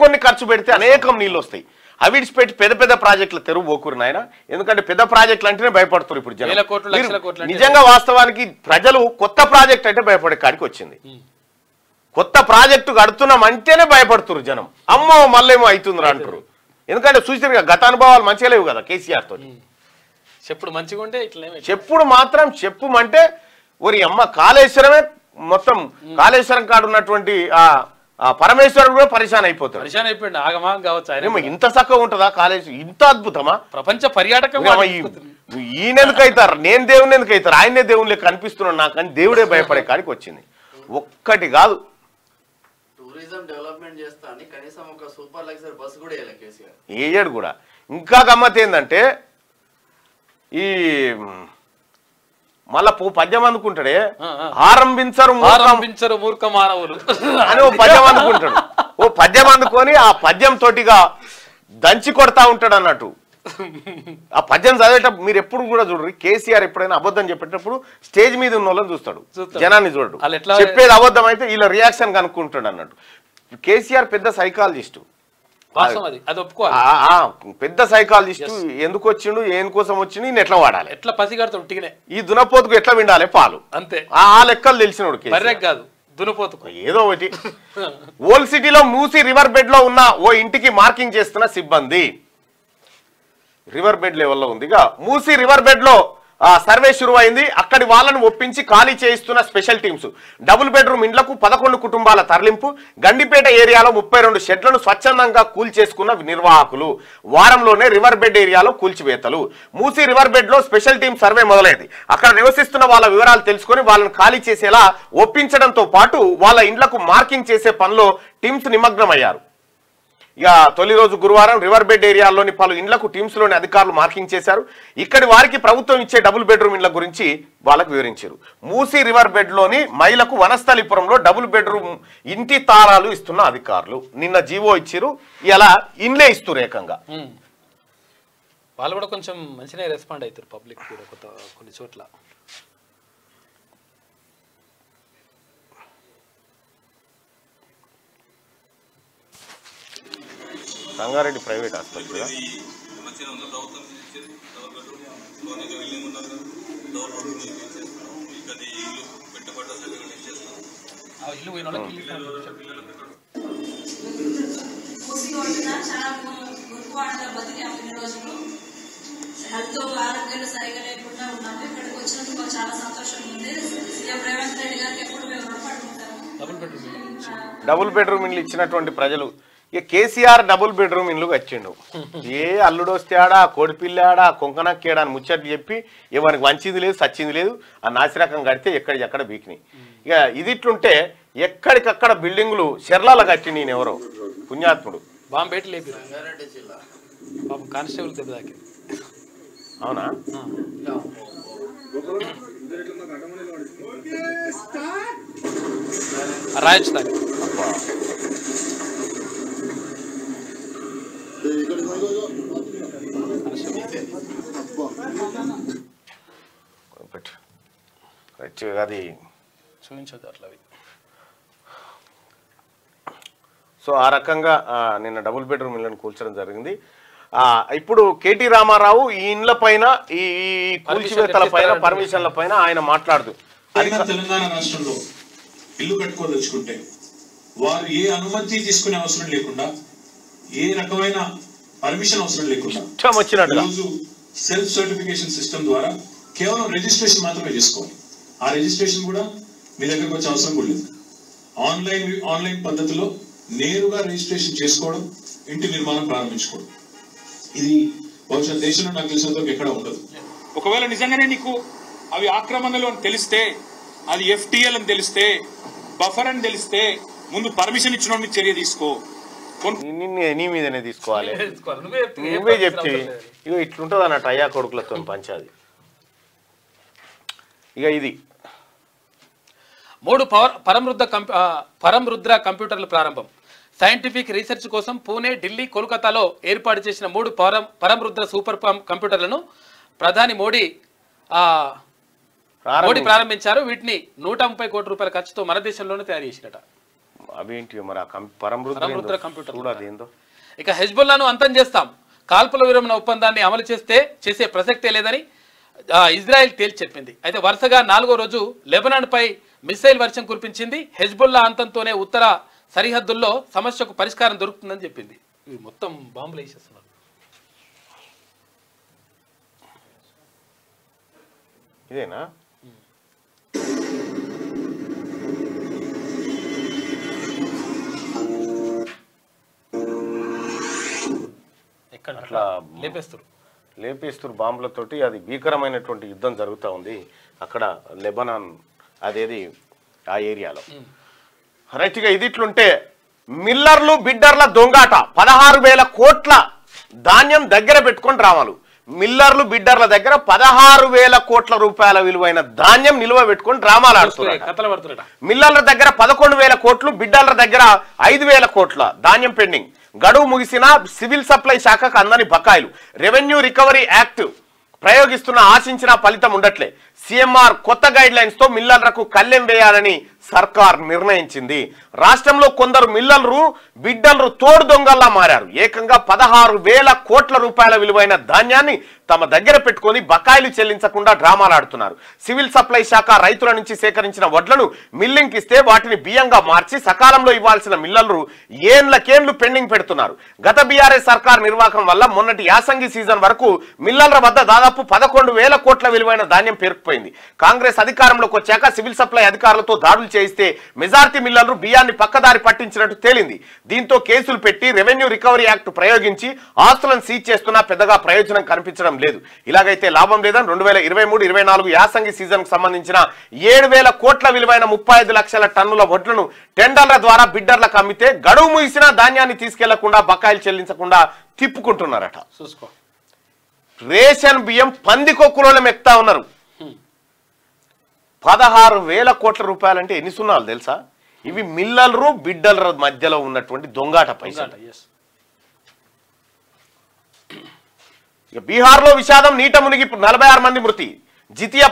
Speaker 1: కొన్ని ఖర్చు పెడితే అనేకం నీళ్ళు వస్తాయి. అవి విడిచిపెట్టి పెద్ద పెద్ద ప్రాజెక్టుల తెరువు పోకూరు నాయన. ఎందుకంటే పెద్ద ప్రాజెక్టులు అంటేనే భయపడుతున్నారు ఇప్పుడు జనం. నిజంగా వాస్తవానికి ప్రజలు కొత్త ప్రాజెక్ట్ అంటే భయపడే కాడికి వచ్చింది. కొత్త ప్రాజెక్టు కడుతున్నాం అంటేనే భయపడుతున్నారు జనం. అమ్మో మళ్ళేమో అవుతుందిరా అంటారు. ఎందుకంటే చూసిగా గత అనుభవాలు మంచిగా లేవు కదా కేసీఆర్ తోటి.
Speaker 3: చెప్పుడు మంచిగా ఉంటే ఇట్లా
Speaker 1: చెప్పుడు మాత్రం చెప్పుమంటే ఒరి అమ్మ కాళేశ్వరమే మొత్తం. కాళేశ్వరం కాడు ఉన్నటువంటి ఆ పరమేశ్వరుడు కూడా పరిశాన్ అయిపోతాడు.
Speaker 3: ఆగమాగం కావచ్చు.
Speaker 1: ఇంత చక్కగా ఉంటుందా కాళేశ్వరం? ఇంత అద్భుతమా?
Speaker 3: ప్రపంచ పర్యాటకం.
Speaker 1: ఈయనెందుకు అవుతారు? నేను దేవుని ఎందుకు అవుతారు? ఆయనే దేవుని లెక్క కనిపిస్తున్నాడు నాకు అని దేవుడే భయపడే కాడికి వచ్చింది. ఒక్కటి కాదు,
Speaker 4: డెవలప్మెంట్ చేస్తా అని కనీసం ఒక సూపర్ లగ్జరీ బస్ కూడా
Speaker 1: ఏడు కూడా. ఇంకా గమ్మత్ ఏంటంటే ఈ మళ్ళా పద్యం అనుకుంటాడే, ఆరంభించరు
Speaker 3: మూర్ఖ మానవులు
Speaker 1: అని ఓ పద్యం అనుకుంటాడు. ఓ పద్యం అనుకొని ఆ పద్యం తోటిగా దంచి కొడతా ఉంటాడు అన్నట్టు. ఆ పద్యం చదివేటప్పుడు మీరు ఎప్పుడు కూడా చూడరు, కేసీఆర్ ఎప్పుడైనా అబద్ధం చెప్పేటప్పుడు స్టేజ్ మీద ఉన్న వాళ్ళని చూస్తాడు, జనాన్ని చూడడు. చెప్పేది అబద్ధం అయితే వీళ్ళ రియాక్షన్ కనుక్కుంటాడు అన్నట్టు. కేసీఆర్ పెద్ద సైకాలజిస్టు.
Speaker 3: అది ఒప్పుకోవాలి.
Speaker 2: పెద్ద సైకాలజిస్ట్ ఎందుకు వచ్చిండు, ఏం కోసం వచ్చిండు, ఈయన ఎట్లా వాడాలి,
Speaker 3: ఎట్లా పసిగడతాం టిగినే,
Speaker 2: ఈ దునపోతుకు ఎట్లా విండాలి పాలు,
Speaker 3: అంతే.
Speaker 2: ఆ లెక్కలు తెలిసినోడు
Speaker 3: బర్రెక్ కాదు దునపోతుకు.
Speaker 2: ఏదో ఒకటి. ఓల్డ్ సిటీలో మూసీ రివర్ బెడ్ లో ఉన్న ఓ ఇంటికి మార్కింగ్ చేస్తున్న సిబ్బంది. రివర్ బెడ్ లెవెల్లో ఉందిగా మూసీ రివర్ బెడ్ లో సర్వే శురువైంది. అక్కడి వాళ్ళను ఒప్పించి ఖాళీ చేయిస్తున్న స్పెషల్ టీమ్స్. డబుల్ బెడ్రూమ్ ఇండ్లకు 11 కుటుంబాల తరలింపు. గండిపేట ఏరియాలో 32 షెడ్లను స్వచ్ఛందంగా కూల్చేసుకున్న నిర్వాహకులు. వారంలోనే రివర్ బెడ్ ఏరియాలో కూల్చివేతలు. మూసీ రివర్ బెడ్ లో స్పెషల్ టీమ్ సర్వే మొదలైంది. అక్కడ నివసిస్తున్న వాళ్ళ వివరాలు తెలుసుకొని వాళ్ళని ఖాళీ చేసేలా ఒప్పించడంతో పాటు వాళ్ళ ఇండ్లకు మార్కింగ్ చేసే పనిలో టీమ్స్ నిమగ్నమయ్యారు. ఇక తొలి రోజు గురువారం రివర్ బెడ్ ఏరియాలోని పలు ఇండ్లకు టీమ్స్ లోని అధికారులు మార్కింగ్ చేశారు. ఇక్కడి వారికి ప్రభుత్వం ఇచ్చే డబుల్ బెడ్రూమ్ ఇండ్ల గురించి వాళ్ళకు వివరించారు. మూసీ రివర్ బెడ్ లోని మహిళకు వనస్థలిపురంలో డబుల్ బెడ్రూమ్ ఇంటి తారాలు ఇస్తున్న అధికారులు. నిన్న జీవో ఇచ్చారు, ఇలా ఇండ్లే ఇస్తారు ఏకంగా.
Speaker 3: వాళ్ళు కూడా కొంచెం మంచిగా రెస్పాండ్ అవుతారు పబ్లిక్ కూడా కొన్ని చోట్ల.
Speaker 2: రంగారెడ్డి ప్రైవేట్ హాస్పిటల్
Speaker 5: హెల్త్ ఆరోగ్యాలు సరిగా లేకుండా ఉన్నాము. ఇక్కడికి వచ్చినందుకు చాలా సంతోషంగా ఉంది. సీఎం రేవంత్ రెడ్డి గారికి ఎప్పుడు మేము రుణపడుకుంటాము.
Speaker 2: డబుల్ బెడ్రూమ్ ఇండ్లు ఇచ్చినటువంటి ప్రజలు ఇక కేసీఆర్ డబుల్ బెడ్రూమ్ ఇండ్లు వచ్చిండు. ఏ అల్లుడు వస్తే ఆడా, కోడిపిల్లాడా, కొంకనక్కేడా అని ముచ్చట్లు చెప్పి ఎవరికి వంచింది లేదు, సచ్చింది లేదు. ఆ నాసిరకం కడితే ఎక్కడ బీకినాయి. ఇక ఇది ఇట్లుంటే ఎక్కడికక్కడ బిల్డింగులు షెర్లాల కట్టి నేను ఎవరో పుణ్యాత్ముడు
Speaker 3: బాంబేటి లేపి కానిస్టేబుల్ దెబ్బ దాకి.
Speaker 2: అవునా?
Speaker 3: రాయచ్చు దాకా
Speaker 2: అది
Speaker 3: చూపించదు అట్లా.
Speaker 2: సో ఆ రకంగా నిన్న డబుల్ బెడ్రూమ్ ఇళ్లను కూల్చడం జరిగింది. ఇప్పుడు కేటీ రామారావు ఈ ఇండ్ల పైన, ఈ కూల్చివేతల పైన, పర్మిషన్ల పైన ఆయన మాట్లాడుతూ
Speaker 6: తెలంగాణ రాష్ట్రంలో ఇల్లు కట్టుకోదలుచుకుంటే వారు ఏ అనుమతి తీసుకునే అవసరం లేకుండా, ఏ రకమైన పర్మిషన్ అవసరం లేకుండా రోజు సెల్ఫ్ సర్టిఫికేషన్ సిస్టమ్ ద్వారా కేవలం రిజిస్ట్రేషన్ మాత్రమే చేసుకోవాలి. ఆ రిజిస్ట్రేషన్ కూడా మీ దగ్గరకు వచ్చే అవసరం కూడా లేదు. ఆన్లైన్ పద్ధతిలో నేరుగా రిజిస్ట్రేషన్ చేసుకోవడం, ఇంటి నిర్మాణం ప్రారంభించుకోవడం. ఇది బహుశా దేశంలో నాకు తెలిసినంత ఎక్కడ ఉండదు.
Speaker 7: ఒకవేళ నిజంగానే నీకు అవి ఆక్రమణలు అని తెలిస్తే, అది FTL అని తెలిస్తే, బఫర్ అని తెలిస్తే ముందు పర్మిషన్ ఇచ్చిన మీద చర్య తీసుకో.
Speaker 2: నీ మీదనే తీసుకోవాలి. నువ్వే చెప్తే ఇక ఇట్లుంటుంది అన్నట్టు అయ్యా కొడుకులతో పంచాది. ఇక ఇది
Speaker 3: 3 పరంరుద్ర కంప్యూటర్ల ప్రారంభం. సైంటిఫిక్ రీసెర్చ్ కోసం పూణే, ఢిల్లీ, కోల్కతాలో ఏర్పాటు చేసిన 3 పరంరుద్ర సూపర్ కంప్యూటర్లను ప్రధాని మోడీ ప్రారంభించారు. వీటిని 130 కోట్ల రూపాయల ఖర్చుతో మన దేశంలోనే తయారు చేసినట.
Speaker 2: అవేంటి మరి పరంరుద్ర కంప్యూటర్?
Speaker 3: ఇక హెజ్బుల్లాను అంతం చేస్తాం, కాల్పుల విరమణ ఒప్పందాన్ని అమలు చేసే ప్రసక్తే లేదని ఇజ్రాయెల్ తేల్చి చెప్పింది. అయితే వరుసగా 4వ రోజు లెబనాన్ పై మిసైల్ వర్షం కురిపించింది. హెజ్బుల్లా అంతంతోనే ఉత్తర సరిహద్దుల్లో సమస్యకు పరిష్కారం దొరుకుతుందని చెప్పింది. ఇవి మొత్తం బాంబులు వేసేస్తున్నారు.
Speaker 2: ఇదేనా? అట్లా లేపేస్తారు బాంబులతోటి. అది భీకరమైనటువంటి యుద్ధం జరుగుతూ ఉంది అక్కడ లెబనాన్, అదేది ఆ ఏరియాలో. రైట్గా ఇది ఇట్లుంటే మిల్లర్లు బిడ్డర్ల దొంగాట. 16,000 కోట్ల ధాన్యం దగ్గర పెట్టుకొని రావాలి. మిల్లర్లు బిడ్డర్ల దగ్గర 16,000 కోట్ల రూపాయల విలువైన ధాన్యం నిల్వ పెట్టుకొని డ్రామాలు ఆడుతున్నారు. మిల్లర్ల దగ్గర 11,000 కోట్లు, బిడ్డర్ల దగ్గర 5,000 కోట్ల ధాన్యం పెండింగ్. గడువు ముగిసిన సివిల్ సప్లై శాఖకు అందని బకాయిలు. రెవెన్యూ రికవరీ యాక్ట్ ప్రయోగిస్తున్న ఆశించిన ఫలితం ఉండట్లే. సీఎంఆర్ కొత్త గైడ్ లైన్స్ తో మిల్లర్లకు కళ్ళెం వేయాలని సర్కార్ నిర్ణయించింది. రాష్ట్రంలో కొందరు మిల్లర్లు బిడ్డలు తోడు దొంగల్లా మారారు. ఏకంగా 16,000 కోట్ల రూపాయల విలువైన ధాన్యాన్ని తమ దగ్గర పెట్టుకొని బకాయిలు చెల్లించకుండా డ్రామాలాడుతున్నారు. సివిల్ సప్లై శాఖ రైతుల నుంచి సేకరించిన వడ్లను మిల్లింగ్ ఇస్తే వాటిని బియ్యంగా మార్చి సకాలంలో ఇవ్వాల్సిన మిల్లర్లు ఏళ్లకేండ్లు పెండింగ్ పెడుతున్నారు. గత బీఆర్ఎస్ సర్కార్ నిర్వాహకం వల్ల మొన్నటి యాసంగి సీజన్ వరకు మిల్లర్ల వద్ద దాదాపు 11,000 కోట్ల విలువైన ధాన్యం పేరుకుపోయింది. కాంగ్రెస్ అధికారంలోకి వచ్చాక సివిల్ సప్లై అధికారులతో దాడులు చేయిస్తే మెజార్టీ మిల్లర్లు బియ్యాన్ని పక్కదారి పట్టించినట్టు తేలింది. దీంతో కేసులు పెట్టి రెవెన్యూ రికవరీ యాక్ట్ ప్రయోగించి ఆస్తులను సీజ్ చేస్తున్నా పెద్దగా ప్రయోజనం కనిపించడం లేదు. ఇలాగైతే లాభం లేదని 2023-24 యాసంగి సీజన్ కు సంబంధించిన 7,000 కోట్ల విలువైన 35 లక్షల టన్నుల వడ్లను టెండర్ల ద్వారా బిడ్డర్లకు అమ్మితే గడువు ముగిసినా ధాన్యాన్ని తీసుకెళ్లకుండా బకాయిలు చెల్లించకుండా తిప్పుకుంటున్నారట.
Speaker 3: చూసుకో
Speaker 2: రేషన్ బియ్యం పందికొక్కులో మెక్తా ఉన్నారు. 16,000 కోట్ల రూపాయలంటే ఎన్ని సున్నాలు తెలుసా? ఇవి మిల్లర్లు బిడ్డల మధ్యలో ఉన్నటువంటి దొంగాట పైసలు. బీహార్లో విషాదం, నీట మునిగి 46 మంది మృతి. జితియా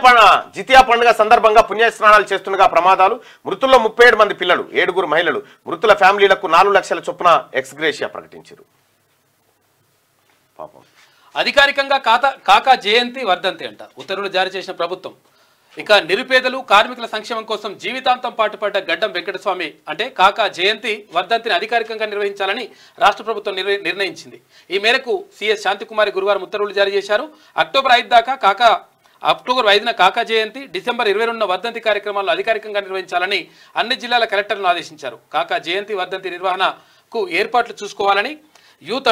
Speaker 2: పండుగ సందర్భంగా పుణ్యస్నానాలు చేస్తుండగా ప్రమాదాలు. మృతుల్లో 37 మంది పిల్లలు, 7 మహిళలు. మృతుల ఫ్యామిలీలకు 4 లక్షల చొప్పున ఎక్స్గ్రేషియా ప్రకటించారు. పాపం.
Speaker 3: అధికారికంగా కాకా జయంతి వర్ధంతి అంట ఉత్తర్వులు జారీ చేసిన ప్రభుత్వం. ఇక నిరుపేదలు కార్మికుల సంక్షేమం కోసం జీవితాంతం పాటుపడ్డ గడ్డం వెంకటస్వామి అంటే కాకా జయంతి వర్ధంతిని అధికారికంగా నిర్వహించాలని రాష్ట్ర ప్రభుత్వం నిర్ణయించింది. ఈ మేరకు సిఎస్ శాంతికుమారి గురువారం ఉత్తర్వులు జారీ చేశారు. అక్టోబర్ 5న కాకా జయంతి, డిసెంబర్ 22న వర్ధంతి కార్యక్రమాలను అధికారికంగా నిర్వహించాలని అన్ని జిల్లాల కలెక్టర్లను ఆదేశించారు. కాకా జయంతి వర్ధంతి నిర్వహణకు ఏర్పాట్లు చూసుకోవాలని యూత్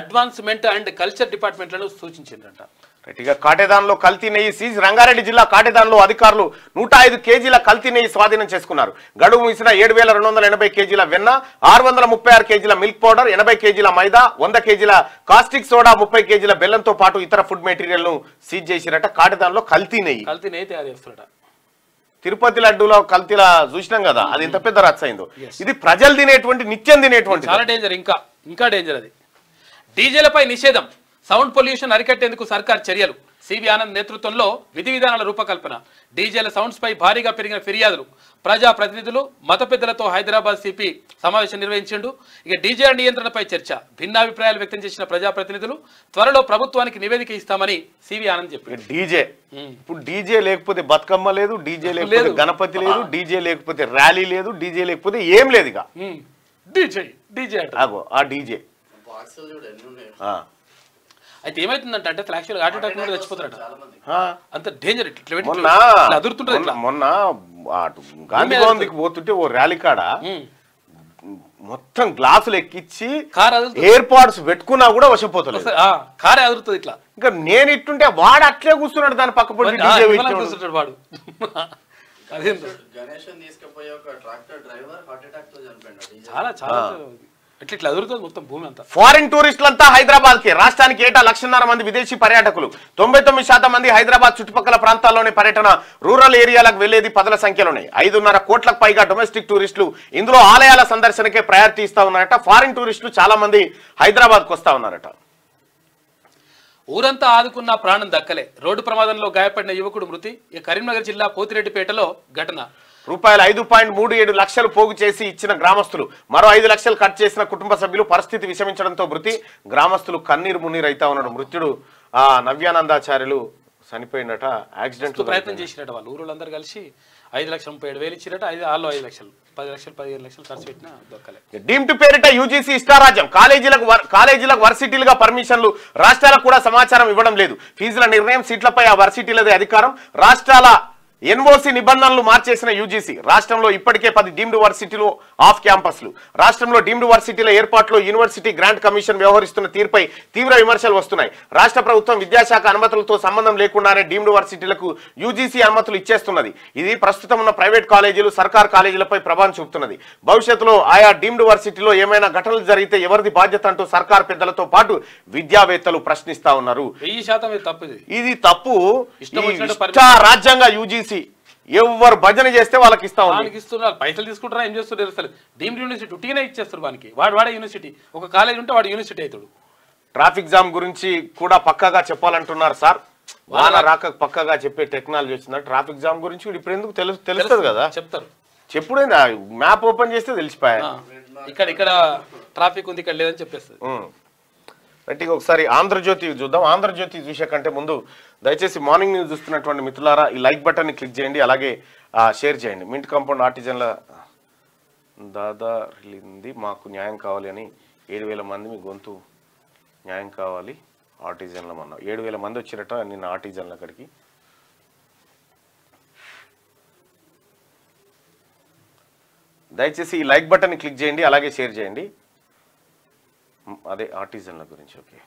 Speaker 3: అడ్వాన్స్మెంట్ అండ్ కల్చర్ డిపార్ట్మెంట్లను సూచించిందంట.
Speaker 2: ఇక కాటేదాన్లో కల్తీ నెయ్యి సీజ్. రంగారెడ్డి జిల్లా కాటేదాన్లో అధికారులు 105 కేజీల కల్తీ నెయ్యి స్వాధీనం చేసుకున్నారు. గడువు ముగిసిన 7,280 కేజీల వెన్న, 636 కేజీల మిల్క్ పౌడర్, 80 కేజీల మైదా, 100 కేజీల కాస్టిక్ సోడా, 30 కేజీల బెల్లంతో పాటు ఇతర ఫుడ్ మెటీరియల్ ను సీజ్ చేసిరట. కాటేదాన్లో కల్తీ నెయ్యి
Speaker 3: తయారు చేస్తారట.
Speaker 2: తిరుపతి లడ్డూలో కల్తీలా చూసినాం కదా, అది ఎంత పెద్ద రచ్చ అయిందో. ఇది ప్రజలు తినేటువంటి, నిత్యం తినేటువంటి
Speaker 3: చాలా డేంజర్. ఇంకా డేంజర్ అది. డీజేలపై నిషేధం, సౌండ్ పొల్యూషన్ అరికట్టేందుకు సర్కార్ చర్యలు. సివి ఆనంద్ నేతృత్వంలో విధి విధానాల రూపకల్పన. డీజేల సౌండ్స్ పై భారీగా పెరిగిన ఫిర్యాదులు. ప్రజా ప్రతినిధులు, మత పెద్దలతో హైదరాబాద్ సిపి సమావేశం నిర్వహించిండు. ఇక డీజేల నియంత్రణపై చర్చ. భిన్నాభిప్రాయాలు వ్యక్తం చేసిన ప్రజాప్రతినిధులు త్వరలో ప్రభుత్వానికి నివేదిక ఇస్తామని సివి ఆనంద్ చెప్పారు.
Speaker 2: డీజే ఇప్పుడు డీజే లేకపోతే బతుకమ్మ లేదు, డీజే లేకపోతే గణపతి లేదు, డీజే లేకపోతే ర్యాలీ లేదు, డీజే లేకపోతే ఏం లేదు. ఇక
Speaker 3: డీజే
Speaker 2: ఆ డీజే
Speaker 3: అయితే ఏమైతుందంటే అంటే యాక్చువల్గా హార్ట్ అటాక్ కూడా చచ్చిపోతారట. అంత డేంజర్.
Speaker 2: మొన్న గాంధీ భవన్ దిక్కు పోతుంటే ఓ ర్యాలీ కాడ మొత్తం గ్లాసులు ఎక్కిచ్చి ఎయిర్ పాడ్స్ పెట్టుకున్నా కూడా వశపోతుంది.
Speaker 3: కారే అదురుతుంది ఇట్లా.
Speaker 2: ఇంకా నేను ఇట్టుంటే వాడు అట్లే కూర్చున్నాడు దాని పక్క పడి
Speaker 3: కూర్చుంటాడు వాడు. చాలా చాలా ఇట్లా అదురుతుంది మొత్తం భూమి అంతా.
Speaker 2: ఫారిన్ టూరిస్టులంతా హైదరాబాద్ కి. రాష్ట్రానికి ఏటా 1,50,000 మంది విదేశీ పర్యాటకులు. 99% మంది హైదరాబాద్ చుట్టుపక్కల ప్రాంతాల్లోనే పర్యటన. రూరల్ ఏరియాలకు వెళ్లేది 10ల సంఖ్యలోనే. 5.5 కోట్లకు పైగా డొమెస్టిక్ టూరిస్టులు. ఇందులో ఆలయాల సందర్శనకే ప్రయారిటీ ఇస్తా ఉన్నారట. ఫారిన్ టూరిస్టులు చాలా మంది హైదరాబాద్ కు వస్తా ఉన్నారట.
Speaker 3: ఊరంతా ఆదుకున్న ప్రాణం దక్కలే. రోడ్డు ప్రమాదంలో గాయపడిన యువకుడు మృతి. కరీంనగర్ జిల్లా పోతిరెడ్డిపేటలో ఘటన.
Speaker 2: రూపాయలు 5.37 లక్షలు పోగు చేసి ఇచ్చిన గ్రామస్తులు. మరో 5 లక్షలు ఖర్చు చేసిన కుటుంబ సభ్యులు. పరిస్థితి విషమించడంతో మృతి. గ్రామస్తులు కన్నీరు మున్నీరు అయితా ఉన్నాడు. మృత్యుడు నవ్యానందాచార్యులు చనిపోయినట. యాక్సిడెంట్
Speaker 3: ప్రయత్నం చేసినట్టు వాళ్ళు ఊరులందరూ కలిసి 5,37,000 ఇచ్చినట్టు. 5 లక్షలు 10 లక్షలు 15 లక్షలు ఖర్చు పెట్టినా దొక్కలే.
Speaker 2: డీమ్డ్ పేరిట యూజీసీ ఇష్టారాజ్యం. కాలేజీలకు వర్సిటీలుగా పర్మిషన్లు. రాష్ట్రాలకు కూడా సమాచారం ఇవ్వడం లేదు. ఫీజుల నిర్ణయం, సీట్లపై ఆ వర్సిటీలదే అధికారం. రాష్ట్రాల ఎన్ఓసి నిబంధనలు మార్చేసిన యూజీసీ. రాష్ట్రంలో ఇప్పటికే 10 డీమ్డ్ వర్సిటీలు ఆఫ్ క్యాంపస్లు. రాష్ట్రంలో డీమ్డ్ వర్సిటీల ఏర్పాటులో యూనివర్సిటీ గ్రాంట్ కమిషన్ వ్యవహరిస్తున్న తీరుపై తీవ్ర విమర్శలు వస్తున్నాయి. రాష్ట్ర ప్రభుత్వం విద్యాశాఖ అనుమతులతో సంబంధం లేకుండానే డీమ్డ్ వర్సిటీలకు యూజీసీ అనుమతులు ఇచ్చేస్తున్నది. ఇది ప్రస్తుతం ఉన్న ప్రైవేట్ కాలేజీలు, సర్కార్ కాలేజీలపై ప్రభావం చూపుతున్నది. భవిష్యత్తులో ఆయా డీమ్డ్ వర్సిటీలో ఏమైనా ఘటనలు జరిగితే ఎవరిది బాధ్యత అంటూ సర్కార్ పెద్దలతో పాటు విద్యావేత్తలు ప్రశ్నిస్తా ఉన్నారు.
Speaker 3: 100%
Speaker 2: ఇది తప్పు. రాజ్యాంగ యూజీసీ ఎవరు భజన చేస్తే వాళ్ళకి
Speaker 3: ఇస్తున్నారు. పైసలు తీసుకుంటారా ఏం చేస్తున్నారు అసలు. డీమ్డ్ యూనివర్సిటీ ఉట్టిగానే ఇచ్చేస్తారు వానికి. వాడే యూనివర్సిటీ. ఒక కాలేజ్ ఉంటే వాడు యూనివర్సిటీ అవుతాడు.
Speaker 2: ట్రాఫిక్ జామ్ గురించి కూడా పక్కాగా చెప్పాలంటున్నారు సార్. వాన రాక పక్కగా చెప్పే టెక్నాలజీ వచ్చిందా ట్రాఫిక్ జామ్ గురించి కూడా ఇప్పుడు ఎందుకు తెలుస్తుంది కదా
Speaker 3: చెప్తారు
Speaker 2: చెప్పుడైందా మ్యాప్ ఓపెన్ చేస్తే తెలిసిపోయా
Speaker 3: ఇక్కడ ట్రాఫిక్ ఉంది ఇక్కడ లేదని చెప్పేస్తుంది
Speaker 2: గట్టిగా ఒకసారి ఆంధ్రజ్యోతి చూద్దాం. ఆంధ్రజ్యోతి చూసే కంటే ముందు దయచేసి మార్నింగ్ న్యూస్ చూస్తున్నటువంటి మిత్రులారా ఈ లైక్ బటన్ని క్లిక్ చేయండి, అలాగే షేర్ చేయండి. మింట్ కాంపౌండ్ ఆర్టిజన్ల దాదారింది మాకు న్యాయం కావాలి అని 7,000 మంది మీ గొంతు న్యాయం కావాలి ఆర్టిజన్ల అన్న 7,000 మంది వచ్చిరట నిన్న ఆర్టిజన్ల అక్కడికి. దయచేసి ఈ లైక్ బటన్ని క్లిక్ చేయండి, అలాగే షేర్ చేయండి. అదే ఆర్టిజన్ల గురించి. ఓకే,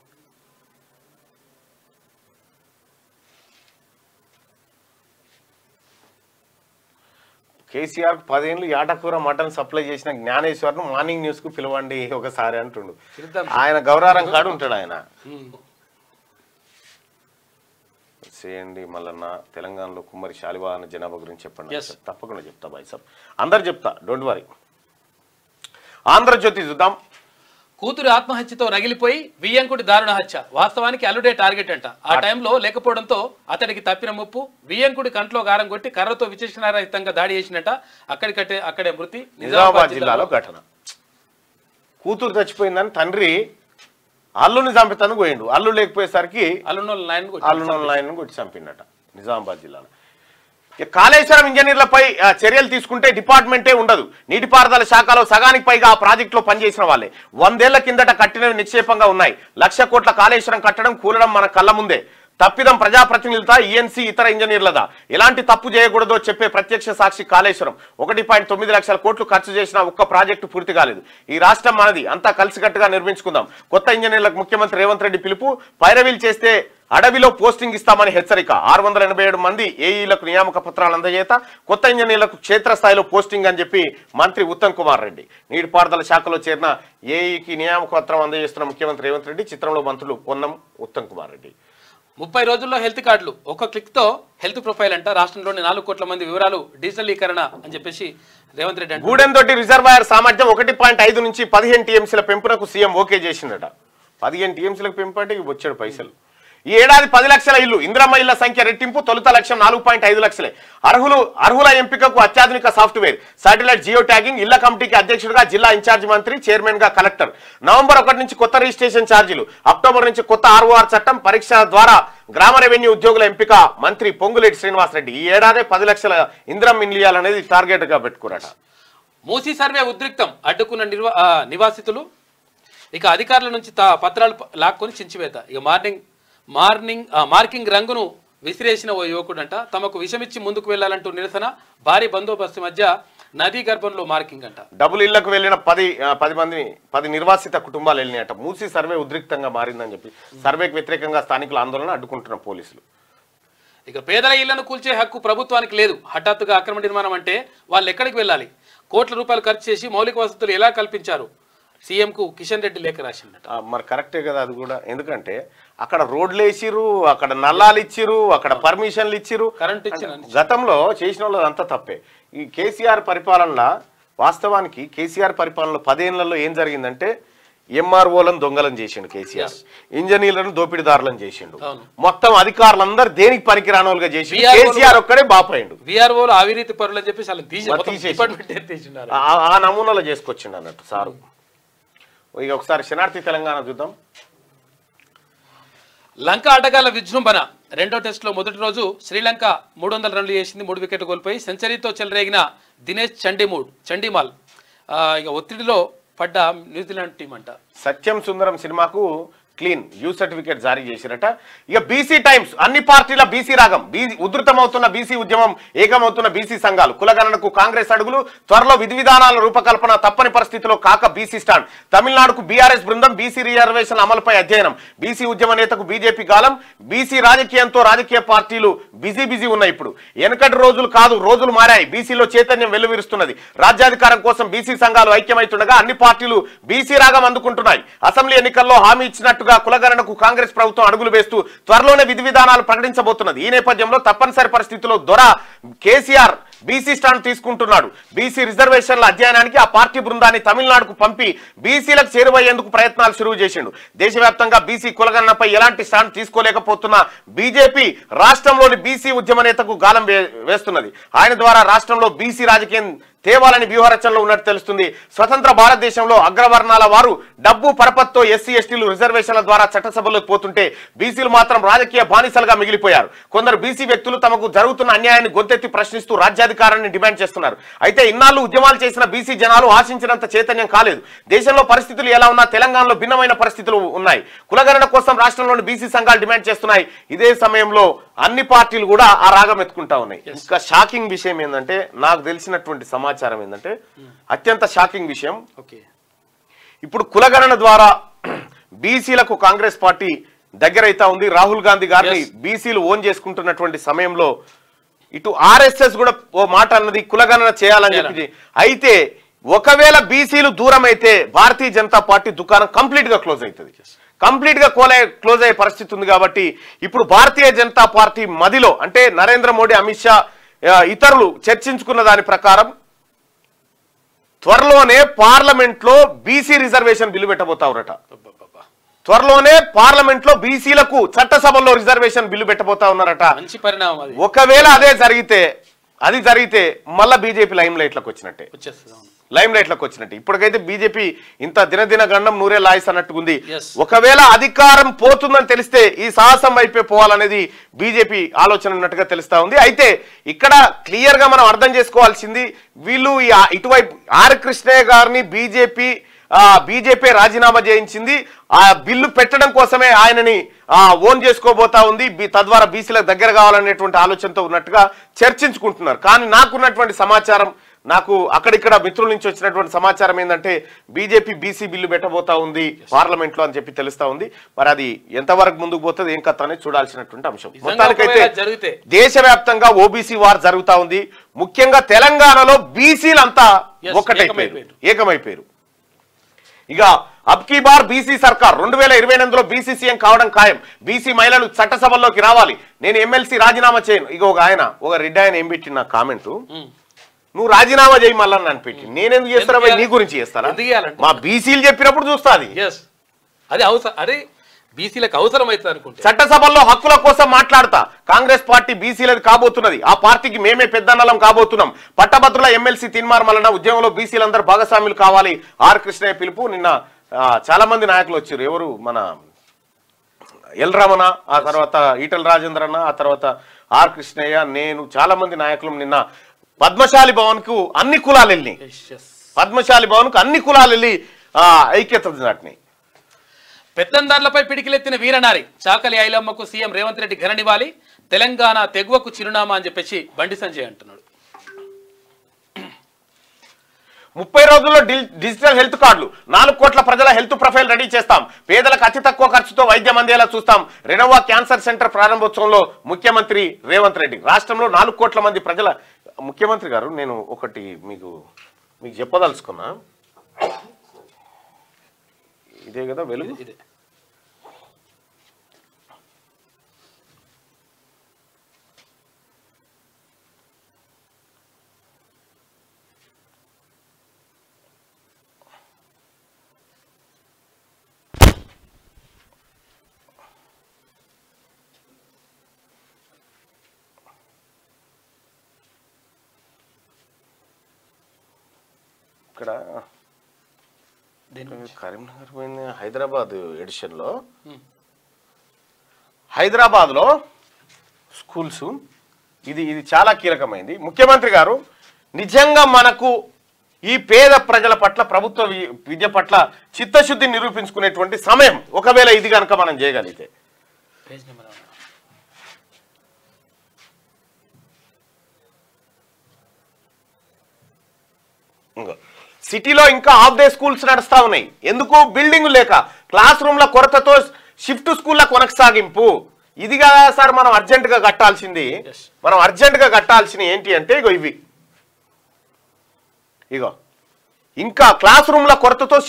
Speaker 2: కేసీఆర్ 10 ఏళ్ళు యాటకూర మటన్ సప్లై చేసిన జ్ఞానేశ్వర్ను మార్నింగ్ న్యూస్ కు పిలవండి ఒకసారి అంటుండు. ఆయన గౌరారం కాడు ఉంటాడు ఆయన. చేయండి మల్లన్న తెలంగాణలో కుమ్మరి శాలివాహన జనాభా గురించి చెప్పండి. తప్పకుండా చెప్తా బాయ్ సాబ్, అందరు చెప్తా, డోంట్ వరీ. ఆంధ్రజ్యోతి చూద్దాం.
Speaker 3: కూతురు ఆత్మహత్యతో రగిలిపోయి వియ్యంకుడి దారుణ హత్య. వాస్తవానికి అల్లుడే టార్గెట్ అంట. ఆ టైంలో లేకపోవడంతో అతడికి తప్పిన ముప్పు. వియ్యంకుడి కంట్లో గారం కొట్టి కర్రతో విచక్షణారహితంగా దాడి చేసినట్ట. అక్కడే మృతి.
Speaker 2: నిజామాబాద్ జిల్లాలో ఘటన. కూతురు చచ్చిపోయిందని తండ్రి అల్లుని చంపుతాను పోయిండు. అల్లు లేకపోయేసరికి అల్లునోళ్ళ లైన్ కొట్టి చంపిండట నిజామాబాద్ జిల్లాలో. కాళేశ్వరం ఇంజనీర్లపై చర్యలు తీసుకుంటే డిపార్ట్మెంటే ఉండదు. నీటిపారుదల శాఖలో సగానికి పైగా ఆ ప్రాజెక్టులో పనిచేసిన వాళ్ళే. 100 ఏళ్ల కిందట కట్టినవి నిక్షేపంగా ఉన్నాయి. 1,00,000 కోట్ల కాళేశ్వరం కట్టడం కూలడం మన కళ్ళ ముందే. తప్పిదం ప్రజాప్రతినిధులతా, ఈఎన్సీ ఇతర ఇంజనీర్లదా? ఎలాంటి తప్పు చేయకూడదో చెప్పే ప్రత్యక్ష సాక్షి కాళేశ్వరం. 1.9 లక్షల కోట్లు ఖర్చు చేసిన ఒక్క ప్రాజెక్టు పూర్తి కాలేదు. ఈ రాష్ట్రం మనది, అంతా కలిసికట్టుగా నిర్మించుకుందాం. కొత్త ఇంజనీర్లకు ముఖ్యమంత్రి రేవంత్ రెడ్డి పిలుపు. పైరవీలు చేస్తే అడవిలో పోస్టింగ్ ఇస్తామని హెచ్చరిక. 687 మంది ఏఈలకు నియామక పత్రాలు అందజేత. కొత్త ఇంజనీర్లకు క్షేత్రస్థాయిలో పోస్టింగ్ అని చెప్పి మంత్రి ఉత్తమ్ కుమార్ రెడ్డి. నీటిపారుదల శాఖలో చేరిన ఏఈకి నియామక పత్రం అందజేస్తున్న ముఖ్యమంత్రి రేవంత్ రెడ్డి. చిత్రంలో మంత్రులు పొన్నం, ఉత్తమ్ కుమార్ రెడ్డి.
Speaker 3: 30 రోజుల్లో హెల్త్ కార్డులు. ఒక్క క్లిక్ తో హెల్త్ ప్రొఫైల్ అంట. రాష్ట్రంలోని 4 కోట్ల మంది వివరాలు డిజిటలీకరణ అని చెప్పేసి రేవంత్ రెడ్డి అంటే.
Speaker 2: గూడెంతోటి రిజర్వాయర్ సామర్థ్యం 1.5 నుంచి 15 టీఎంసీల పెంపునకు సీఎం ఓకే చేసిందట. 15 టీఎంసీలకు పెంపు అంటే వచ్చాడు పైసలు. ఈ ఏడాది 10 లక్షల ఇల్లు. ఇందిరమ్మ ఇళ్ల సంఖ్య రెట్టింపు. తొలుత లక్ష్యం 4.5 లక్షలే. అర్హుల ఎంపికకు అత్యాధునిక సాఫ్ట్వేర్, శాటిలైట్ జియో ట్యాగింగ్. ఇళ్ల కమిటీకి అధ్యక్షుడిగా జిల్లా ఇన్ఛార్జి మంత్రి, చైర్మన్ గా కలెక్టర్. నవంబర్ 1 నుంచి కొత్త రిజిస్ట్రేషన్ ఛార్జీలు. అక్టోబర్ నుంచి కొత్త ఆర్ఓఆర్ చట్టం. పరీక్ష ద్వారా గ్రామ రెవెన్యూ ఉద్యోగుల ఎంపిక. మంత్రి పొంగులేటి శ్రీనివాసరెడ్డి. ఈ ఏడాది 10 లక్షల ఇందిరమ్మ ఇల్లు ఇవ్వాలనేది టార్గెట్ గా పెట్టుకున్నారట.
Speaker 3: మూసీ సర్వే ఉద్రిక్తం. అడ్డుకున్న నివాసితులు. ఇక అధికారుల నుంచి పత్రాలు లాక్కొని చించివేత. ఇక మార్కింగ్ రంగును విసిరేసిన ఓ యువకుడంట. తమకు విషమిచ్చి ముందుకు వెళ్లాలంటూ నిరసన. భారీ బందోబస్తు మధ్య నదీ గర్భంలో మార్కింగ్ అంట.
Speaker 2: డబుల్ ఇళ్లకు వెళ్లిన 10 నిర్వాసిత కుటుంబాలు వెళ్ళినాయట. మూసీ సర్వే ఉద్రిక్తంగా మారిందని చెప్పి సర్వేకి వ్యతిరేకంగా స్థానికుల ఆందోళన అడ్డుకుంటున్న పోలీసులు.
Speaker 3: ఇక పేదల ఇళ్లను కూల్చే హక్కు ప్రభుత్వానికి లేదు. హఠాత్తుగా అక్రమ నిర్మాణం అంటే వాళ్ళు ఎక్కడికి వెళ్ళాలి? కోట్ల రూపాయలు ఖర్చు చేసి మౌలిక వసతులు ఎలా కల్పించారు? సీఎంకు కిషన్ రెడ్డి లేఖ రాసిందట.
Speaker 2: మరి కరెక్టే కదా అది కూడా. ఎందుకంటే అక్కడ రోడ్లు వేసిరు, అక్కడ నల్లాలు ఇచ్చిరు, అక్కడ పర్మిషన్లు ఇచ్చిరు,
Speaker 3: కరెంట్ ఇచ్చిన.
Speaker 2: గతంలో చేసిన వాళ్ళు అంతా తప్పే. ఈ కేసీఆర్ పరిపాలనలో వాస్తవానికి కేసీఆర్ పరిపాలనలో 10 ఏళ్లలో ఏం జరిగిందంటే ఎంఆర్ఓలను దొంగలను చేసిండు కేసీఆర్, ఇంజనీర్లను దోపిడీదారులను చేసిండు, మొత్తం అధికారులందరూ దేనికి పనికిరాని వాళ్ళుగా చేసి కేసీఆర్ ఒక్కడే బాపయిండు.
Speaker 3: విఆర్ఓలు అవినీతి పరులు అని చెప్పి
Speaker 2: ఆ నమూనాలో చేసుకొచ్చిండు అన్నట్టు సారు. ఇక ఒకసారి శనార్థి తెలంగాణ చూద్దాం.
Speaker 3: లంక ఆటగాళ్ల విజృంభణ. 2వ టెస్టులో మొదటి రోజు శ్రీలంక 300 రన్లు చేసింది. 3 వికెట్లు కోల్పోయి సెంచరీతో చెలరేగిన దినేష్ చండీమాల్ ఇక ఒత్తిడిలో పడ్డ న్యూజిలాండ్ టీం అంట.
Speaker 2: సత్యం సుందరం సినిమాకు క్లీన్ యూ సర్టిఫికేట్ జారీ చేసిరట. ఇక బీసీ టైమ్స్. అన్ని పార్టీల బీసీ రాగం. ఉధృతమవుతున్న బీసీ ఉద్యమం, ఏకమవుతున్న బీసీ సంఘాలు. కులగణనకు కాంగ్రెస్ అడుగులు. త్వరలో విధి విధానాల రూపకల్పన. తప్పని పరిస్థితిలో కాక బీసీ స్టాండ్. తమిళనాడుకు బీఆర్ఎస్ బృందం. బీసీ రిజర్వేషన్ అమలుపై అధ్యయనం. బీసీ ఉద్యమ నేతకు బీజేపీ గాలం. బీసీ రాజకీయంతో రాజకీయ పార్టీలు బిజీ ఉన్నాయి. ఇప్పుడు వెనకటి రోజులు కాదు, రోజులు మారాయి. బీసీలో చైతన్యం వెల్లువిరుస్తున్నది. రాజ్యాధికారం కోసం బీసీ సంఘాలు ఐక్యమైతుండగా అన్ని పార్టీలు బీసీ రాగం అందుకుంటున్నాయి. అసెంబ్లీ ఎన్నికల్లో హామీ ఇచ్చినట్టు అన్నట్టుగా కులగణనకు కాంగ్రెస్ ప్రభుత్వం అడుగులు వేస్తూ త్వరలోనే విధి విధానాలు ప్రకటించబోతున్నది. ఈ నేపథ్యంలో తప్పనిసరి పరిస్థితుల్లో దొర కేసీఆర్ బీసీ స్టాండ్ తీసుకుంటున్నాడు. బీసీ రిజర్వేషన్ల అధ్యయనానికి ఆ పార్టీ బృందాన్ని తమిళనాడుకు పంపి బీసీలకు చేరువయ్యేందుకు ప్రయత్నాలు షురువు చేసిండు. దేశవ్యాప్తంగా బీసీ కులగణనపై ఎలాంటి స్టాండ్ తీసుకోలేకపోతున్న బీజేపీ రాష్ట్రంలోని బీసీ ఉద్యమ నేతకు గాలం వేస్తున్నది. ఆయన ద్వారా రాష్ట్రంలో బీసీ రాజకీయం తేవాలని వ్యూహరచనలో ఉన్నట్టు తెలుస్తుంది. స్వతంత్ర భారతదేశంలో అగ్రవర్ణాల వారు డబ్బు పరపత్తో ఎస్సీ ఎస్టీలు రిజర్వేషన్ల ద్వారా చట్టసభలోకి పోతుంటే బీసీలు మాత్రం రాజకీయ బానిసలుగా మిగిలిపోయారు. కొందరు బీసీ వ్యక్తులు తమకు జరుగుతున్న అన్యాయాన్ని గొంతెత్తి ప్రశ్నిస్తూ రాజ్యాధికారాన్ని డిమాండ్ చేస్తున్నారు. అయితే ఇన్నాళ్లు ఉద్యమాలు చేసిన బీసీ జనాలు ఆశించినంత చైతన్యం కాలేదు. దేశంలో పరిస్థితులు ఎలా ఉన్నా తెలంగాణలో భిన్నమైన పరిస్థితులు ఉన్నాయి. కులగణన కోసం రాష్ట్రంలోని బీసీ సంఘాలు డిమాండ్ చేస్తున్నాయి. ఇదే సమయంలో అన్ని పార్టీలు కూడా ఆ రాగం ఎత్తుకుంటా ఉన్నాయి. ఇంకా షాకింగ్ విషయం ఏంటంటే, నాకు తెలిసినటువంటి సమాచారం ఏంటంటే, అత్యంత షాకింగ్ విషయం, ఇప్పుడు కులగణన ద్వారా బీసీలకు కాంగ్రెస్ పార్టీ దగ్గర అయితా ఉంది. రాహుల్ గాంధీ గారిని బీసీలు ఓన్ చేసుకుంటున్నటువంటి సమయంలో ఇటు ఆర్ఎస్ఎస్ కూడా ఓ మాట అన్నది కులగణన చేయాలని చెప్పి. అయితే ఒకవేళ బీసీలు దూరం అయితే భారతీయ జనతా పార్టీ దుకాణం కంప్లీట్ గా క్లోజ్ అవుతుంది. కంప్లీట్ గా క్లోజ్ అయ్యే పరిస్థితి ఉంది. కాబట్టి ఇప్పుడు భారతీయ జనతా పార్టీ మదిలో అంటే నరేంద్ర మోడీ, అమిత్ షా ఇతరులు చర్చించుకున్న దాని ప్రకారం త్వరలోనే పార్లమెంట్ లో బీసీ రిజర్వేషన్ బిల్లు పెట్టబోతారట. త్వరలోనే పార్లమెంట్ లో బీసీలకు చట్టసభల్లో రిజర్వేషన్ బిల్లు పెట్టబోతా ఉన్నారట.
Speaker 3: మంచి పరిణామం.
Speaker 2: ఒకవేళ అదే జరిగితే మళ్ళా బీజేపీ లైమ్ లైట్లకు వచ్చినట్టే. ఇప్పటికైతే బీజేపీ ఇంత దినదిన గండం నూరే లాయిస్ అన్నట్టుకుంది. ఒకవేళ అధికారం పోతుందని తెలిస్తే ఈ సాహసం వైపే పోవాలనేది బీజేపీ ఆలోచన ఉన్నట్టుగా తెలుస్తా ఉంది. అయితే ఇక్కడ క్లియర్ గా మనం అర్థం చేసుకోవాల్సింది, వీళ్ళు ఇటువైపు ఆర్ కృష్ణయ్య గారిని బీజేపీ రాజీనామా చేయించింది. ఆ బిల్లు పెట్టడం కోసమే ఆయనని ఓన్ చేసుకోబోతా ఉంది. తద్వారా బీసీలకు దగ్గర కావాలనేటువంటి ఆలోచనతో ఉన్నట్టుగా చర్చించుకుంటున్నారు. కానీ నాకున్నటువంటి సమాచారం, నాకు అక్కడిక్కడ మిత్రుల నుంచి వచ్చినటువంటి సమాచారం ఏంటంటే, బీజేపీ బీసీ బిల్లు పెట్టబోతా ఉంది పార్లమెంట్ లో అని చెప్పి తెలుస్తా ఉంది. మరి అది ఎంతవరకు ముందుకు పోతుంది, ఏం కథ అనేది చూడాల్సినటువంటి అంశం. మొత్తానికైతే దేశవ్యాప్తంగా ఓబీసీ వార్ జరుగుతా ఉంది. ముఖ్యంగా తెలంగాణలో బీసీలంతా ఏకమైపోయారు. ఇక అబ్కీ బార్ బీసీ సర్కార్ 2028లో బీసీ సీఎం కావడం ఖాయం. బీసీ మహిళలు చట్టసభల్లోకి రావాలి. నేను ఎమ్మెల్సీ రాజీనామా చేయను. ఇక ఒక రెడ్డి ఆయన ఏం పెట్టి నా కామెంట్, నువ్వు రాజీనామా చేయి మళ్ళీ అని పెట్టి, నేనెందుకు చేస్తారా, నీ గురించి చేస్తారా, మా బీసీలు చెప్పినప్పుడు చూస్తాది.
Speaker 3: అది అవసరం, అదే బీసీలకు అవసరం అవుతుంది అనుకుంటే.
Speaker 2: చట్టసభల్లో హక్కుల కోసం మాట్లాడతా. కాంగ్రెస్ పార్టీ బీసీలది కాబోతున్నది. ఆ పార్టీకి మేమే పెద్దన్నలం కాబోతున్నాం. పట్టభద్రుల ఎమ్మెల్సీ తీర్మానం వలన ఉద్యమంలో బీసీలందరూ భాగస్వాములు కావాలి. ఆర్ కృష్ణయ్య పిలుపు. నిన్న చాలా మంది నాయకులు వచ్చారు. ఎవరు, మన ఎల్ రమణ, ఆ తర్వాత ఈటల రాజేంద్రన్న, ఆ తర్వాత ఆర్ కృష్ణయ్య, నేను, చాలా మంది నాయకులు నిన్న పద్మశాలి భవన్ కు అన్ని కులాలు వెళ్ళి ఐక్యత నాటినాయి.
Speaker 3: పెత్తందారులపై పిడికిలెత్తిన వీరనారి చాకలి ఐలమ్మకు సీఎం రేవంత్ రెడ్డి ఘననివ్వాలి. తెలంగాణ తెగువకు చిరునామా అని చెప్పేసి బండి సంజయ్ అంటున్నాడు.
Speaker 2: 30 రోజుల్లో డిజిటల్ హెల్త్ కార్డులు, 4 కోట్ల ప్రజల హెల్త్ ప్రొఫైల్ రెడీ చేస్తాం. పేదలకు అతి తక్కువ ఖర్చుతో వైద్యం అందేలా చూస్తాం. రెనోవా క్యాన్సర్ సెంటర్ ప్రారంభోత్సవంలో ముఖ్యమంత్రి రేవంత్ రెడ్డి. రాష్ట్రంలో 4 కోట్ల మంది ప్రజల, ముఖ్యమంత్రి గారు నేను ఒకటి మీకు చెప్పదలుచుకున్నా. ఇదే కదా వెలుగు. ఇక్కడ కరీంనగర్ పోయింది. హైదరాబాద్ ఎడిషన్ లో, హైదరాబాద్ లో స్కూల్స్, ఇది చాలా కీలకమైంది. ముఖ్యమంత్రి గారు నిజంగా మనకు ఈ పేద ప్రజల పట్ల, ప్రభుత్వ విద్య పట్ల చిత్తశుద్ధి నిరూపించుకునేటువంటి సమయం ఒకవేళ ఇది కనుక మనం చేయగలిగితే. సిటీలో ఇంకా హాఫ్ డే స్కూల్స్ నడుస్తా ఉన్నాయి. ఎందుకు? బిల్డింగ్ లేక, క్లాస్ రూమ్ల కొరతతో షిఫ్ట్ స్కూళ్ళ కొనసాగింపు. ఇది కదా సార్ మనం అర్జెంట్ గా కట్టాల్సింది. మనం అర్జెంట్ గా కట్టాల్సింది ఏంటి అంటే, ఇగో ఇంకా క్లాస్ రూమ్ల కొరతతో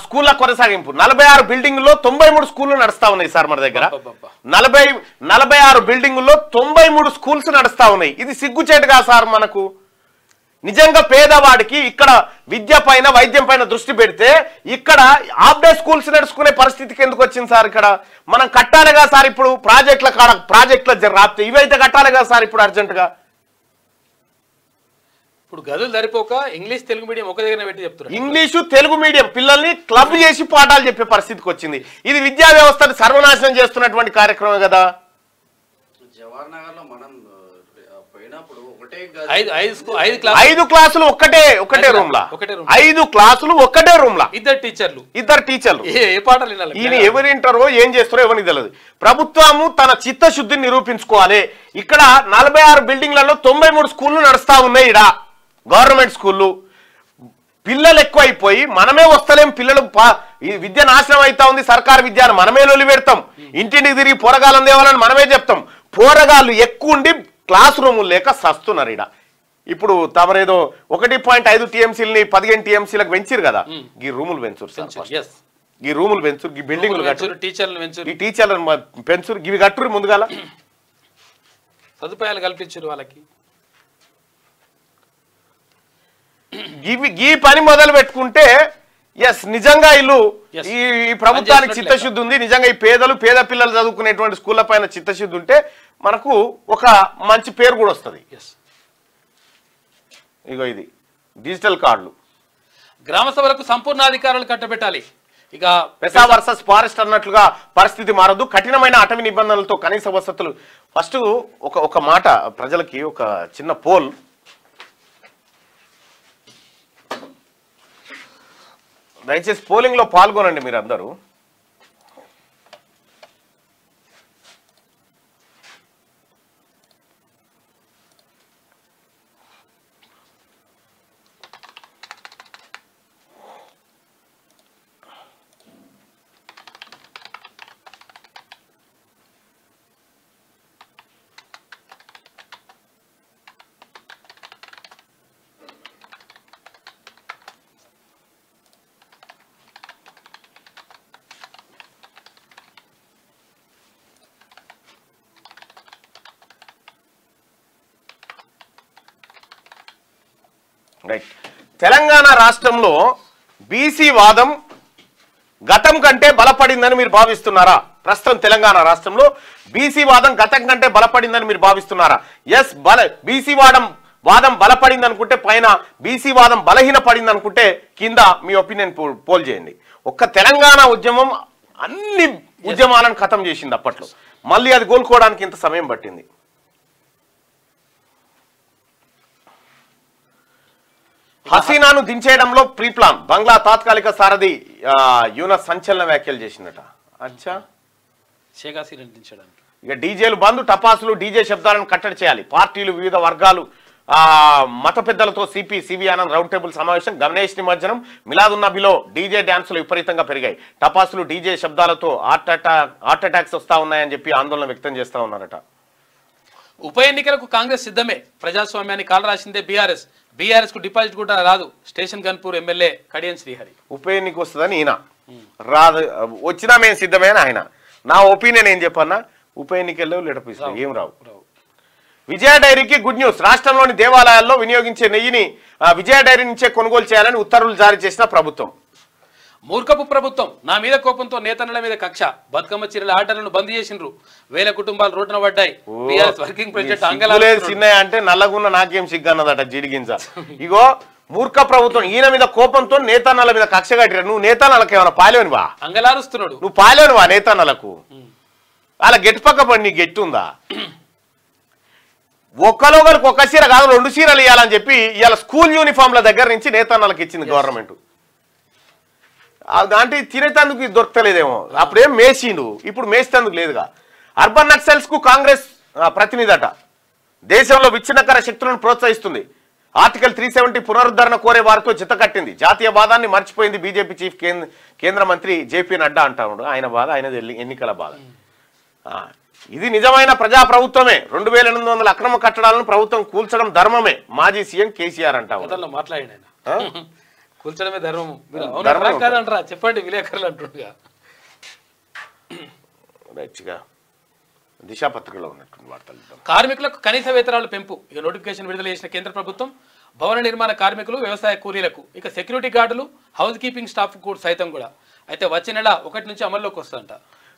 Speaker 2: స్కూళ్ళ కొనసాగింపు 46 బిల్డింగుల్లో 93 స్కూళ్ళు నడుస్తా ఉన్నాయి సార్ మన దగ్గర 46 బిల్డింగుల్లో 93 స్కూల్స్ నడుస్తా ఉన్నాయి. ఇది సిగ్గుచేటుగా సార్ మనకు. నిజంగా పేదవాడికి ఇక్కడ విద్య పైన వైద్యం పైన దృష్టి పెడితే ఇక్కడ హాఫ్ డే స్కూల్స్ నడుచుకునే పరిస్థితికి ఎందుకు వచ్చింది సార్? ఇక్కడ మనం కట్టాలిగా సార్, ఇప్పుడు ప్రాజెక్టుల రాపితే ఇవైతే కట్టాలిగా సార్ ఇప్పుడు అర్జెంటుగా.
Speaker 3: ఇప్పుడు గదులు సరిపోక ఇంగ్లీష్ తెలుగు మీడియం ఒక దగ్గర పెట్టి చెప్తున్నారు.
Speaker 2: ఇంగ్లీషు తెలుగు మీడియం పిల్లల్ని క్లబ్ చేసి పాఠాలు చెప్పే పరిస్థితికి వచ్చింది. ఇది విద్యా వ్యవస్థను సర్వనాశనం చేస్తున్నటువంటి కార్యక్రమం కదా.
Speaker 4: జవహర్ నగర్ లో మనం పోయినప్పుడు ఒకటే
Speaker 2: 5 క్లాసులు ఒకటే రూమ్ లా 5 క్లాసులు ఒకటే రూమ్ లా
Speaker 3: ఇద్దరు టీచర్లు ఏ పాఠాలు వినాలి?
Speaker 2: ఈయన ఎవరు వింటారో ఏం చేస్తారో ఎవరికి తెలియదు. ప్రభుత్వము తన చిత్తశుద్ధిని నిరూపించుకోవాలి. ఇక్కడ 46 బిల్డింగ్లలో 93 స్కూళ్లు నడుస్తా ఉన్నాయి. ఇడ గవర్నమెంట్ స్కూళ్ళు. పిల్లలు ఎక్కువైపోయి మనమే వస్తలేం, పిల్లలు విద్య నాశనం అవుతా ఉంది. సర్కారు విద్యను మనమే లొలి పెడతాం, ఇంటింటికి తిరిగి పోరగాళ్ళని దేవాలని మనమే చెప్తాం. పోరగాళ్ళు ఎక్కువ ఉండి క్లాస్ రూములు లేక సస్తున్నారు. ఇడ ఇప్పుడు తమరేదో 1.5 టీఎంసీలని 15 టీఎంసీలకు పెంచారు కదా. ఈ రూములు పెంచురు సార్, ఈ రూములు పెంచురు, ఈ బిల్డింగ్లు కట్టురు, ఈ టీచర్లను పెంచురు, ఇవి కట్టురు. ముందుగాల
Speaker 3: సదుపాయాలు కల్పించారు వాళ్ళకి.
Speaker 2: ఈ పని మొదలు పెట్టుకుంటే ఎస్ నిజంగా ఇల్లు ఈ ప్రభుత్వానికి చిత్తశుద్ధి ఉంది. నిజంగా ఈ పేద పిల్లలు చదువుకునేటువంటి స్కూళ్ళ పైన చిత్తశుద్ధి ఉంటే మనకు ఒక మంచి పేరు కూడా వస్తుంది. ఇగో ఇది డిజిటల్ కార్డులు.
Speaker 3: గ్రామ సభలకు సంపూర్ణ అధికారాలు కట్టబెట్టాలి. ఇక
Speaker 2: పెసా వర్సెస్ ఫారెస్ట్ అన్నట్లుగా పరిస్థితి మారదు. కఠినమైన అటవీ నిబంధనలతో కనీస వసతులు. ఫస్ట్ ఒక మాట ప్రజలకి, ఒక చిన్న పోల్. దయచేసి పోలింగ్ లో పాల్గొనండి మీరు అందరూ. రైట్. తెలంగాణ రాష్ట్రంలో బీసీ వాదం గతం కంటే బలపడిందని మీరు భావిస్తున్నారా? ప్రస్తుతం తెలంగాణ రాష్ట్రంలో బీసీ వాదం గతం కంటే బలపడిందని మీరు భావిస్తున్నారా? ఎస్, బీసీ వాదం బలపడింది అనుకుంటే పైన, బీసీ వాదం బలహీన పడింది అనుకుంటే కింద మీ ఒపీనియన్ పోల్ చేయండి. ఒక్క తెలంగాణ ఉద్యమం అన్ని ఉద్యమాలను ఖతం చేసింది అప్పట్లో. మళ్ళీ అది కోలుకోవడానికి ఇంత సమయం పట్టింది. హసీనాను దించేయడంలో ప్రీ ప్లాన్. బంగ్లా తాత్కాలిక సారథి యూనస్ సంచలన వ్యాఖ్యలు చేసిందట. అచ్చా,
Speaker 3: షేక్ హసీనాను దించడానికి
Speaker 2: ఇక డీజేలు బంద్, టపాసులు, డీజే శబ్దాలను కట్టడి చేయాలి. పార్టీలు, వివిధ వర్గాలు, మత పెద్దలతో సివి ఆనంద్ రౌండ్ టేబుల్ సమావేశం. గణేష్ నిమజ్జనం, మిలాదున్నబిలో డీజే డ్యాన్సులు విపరీతంగా పెరిగాయి. టపాసులు, డీజే శబ్దాలతో హార్ట్ అటాక్స్ వస్తా ఉన్నాయని చెప్పి ఆందోళన వ్యక్తం చేస్తా ఉన్నారట.
Speaker 3: ఉప ఎన్నికలకు కాంగ్రెస్ సిద్ధమే. ప్రజాస్వామ్యాన్ని కాలు రాసిందే బీఆర్ఎస్ కు డిపాజిట్ కూడా రాదు. Station Ghanpur MLA Kadiyam Srihari.
Speaker 2: ఉప ఎన్నిక వస్తుందని ఈయన రాదు, వచ్చినా మేము సిద్ధమే అని ఆయన. నా ఒపీనియన్ ఏం చెప్పన్నా, ఉప ఎన్నికల్లో లెటర్పిస్తారు, ఏం రావు. విజయ డైరీకి గుడ్ న్యూస్. రాష్ట్రంలోని దేవాలయాల్లో వినియోగించే నెయ్యిని విజయ డైరీ నుంచే కొనుగోలు చేయాలని ఉత్తర్వులు జారీ చేసిన ప్రభుత్వం.
Speaker 3: మూర్ఖపు ప్రభుత్వం. నా మీద కోపంతో నేతన్నల మీద కక్ష. బతుకమ్మ చీరల ఆటలను బంద్ చేసిండ్రు. 1000 కుటుంబాలు రోడ్డున పడ్డాయి. వర్కింగ్ ప్రెసిడెంట్
Speaker 2: చిన్నయ్య అంటే నల్లగున్న నాకేం సిగ్గన్నదట జిడిగింజ. ఇగో మూర్ఖ ప్రభుత్వం, ఈయన మీద కోపంతో నేతన్నల మీద కక్ష కట్టిరా. నువ్వు నేతన్నలకు ఏమైనా పాలేనివా?
Speaker 3: అంగలారుస్తున్నాడు.
Speaker 2: నువ్వు పాలేనివా నేతన్నలకు? అలా గెట్టు పక్క పడి నీకు గెట్టుందా? ఒక్కలోగలకు ఒక చీర కాదు 2 చీరలు ఇవ్వాలని చెప్పి ఇవాళ స్కూల్ యూనిఫామ్ల దగ్గర నుంచి నేతన్నలకు ఇచ్చింది గవర్నమెంట్. అంటే తినేటందుకు దొరకలేదేమో, అప్పుడేం మేసిండు, ఇప్పుడు మేసేందుకు లేదుగా. అర్బన్ నక్సల్స్ కు కాంగ్రెస్ ప్రతినిధి అట. దేశంలో విచ్ఛిన్నకర శక్తులను ప్రోత్సహిస్తుంది. ఆర్టికల్ 370 పునరుద్ధరణ కోరే వారితో జత కట్టింది. జాతీయవాదాన్ని మర్చిపోయింది బీజేపీ చీఫ్ కేంద్ర మంత్రి జేపీ నడ్డా అంటాడు. ఆయన బాధ, ఆయన ఎన్నికల బాధ. ఇది నిజమైన ప్రజా ప్రభుత్వమే. 2800 అక్రమ కట్టడాలను ప్రభుత్వం కూల్చడం ధర్మమే. మాజీ సీఎం కేసీఆర్ అంటారు.
Speaker 3: మాట్లాడాడు. కూల్చడమే ధర్మం. మీరు అవునా కాదంటారా చెప్పండి విలేకరులు అంటుండగా.
Speaker 2: రైట్గా దిశా పత్రికలో ఉన్నటువంటి వార్తలు.
Speaker 3: కార్మికులకు కనీస వేతనాలు పెంపు ఇక నోటిఫికేషన్ విడుదల చేసిన కేంద్ర ప్రభుత్వం భవన నిర్మాణ కార్మికులు, వ్యవసాయ కూలీలకు, ఇక సెక్యూరిటీ గార్డులు, హౌస్ కీపింగ్ స్టాఫ్ కూడా సైతం కూడా అయితే వచ్చే నెల 1 నుంచి అమల్లోకి వస్తుందంట.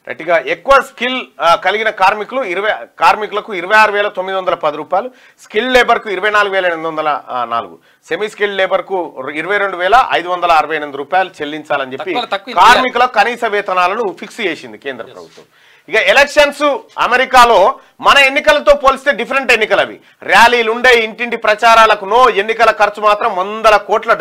Speaker 2: రైట్గా ఎక్కువ స్కిల్ కలిగిన కార్మికులకు 26,910 రూపాయలు, స్కిల్ లేబర్కు 24,804, సెమీ స్కిల్ లేబర్కు 22,568 రూపాయలు చెల్లించాలని చెప్పి కార్మికుల కనీస వేతనాలను ఫిక్స్ చేసింది కేంద్ర ప్రభుత్వం. ఇక ఎలక్షన్స్ అమెరికాలో మన ఎన్నికలతో పోలిస్తే డిఫరెంట్ ఎన్నికలు అవి. ర్యాలీలు ఉండే, ఇంటింటి ప్రచారాలకు నో, ఎన్నికల ఖర్చు మాత్రం $100 కోట్ల.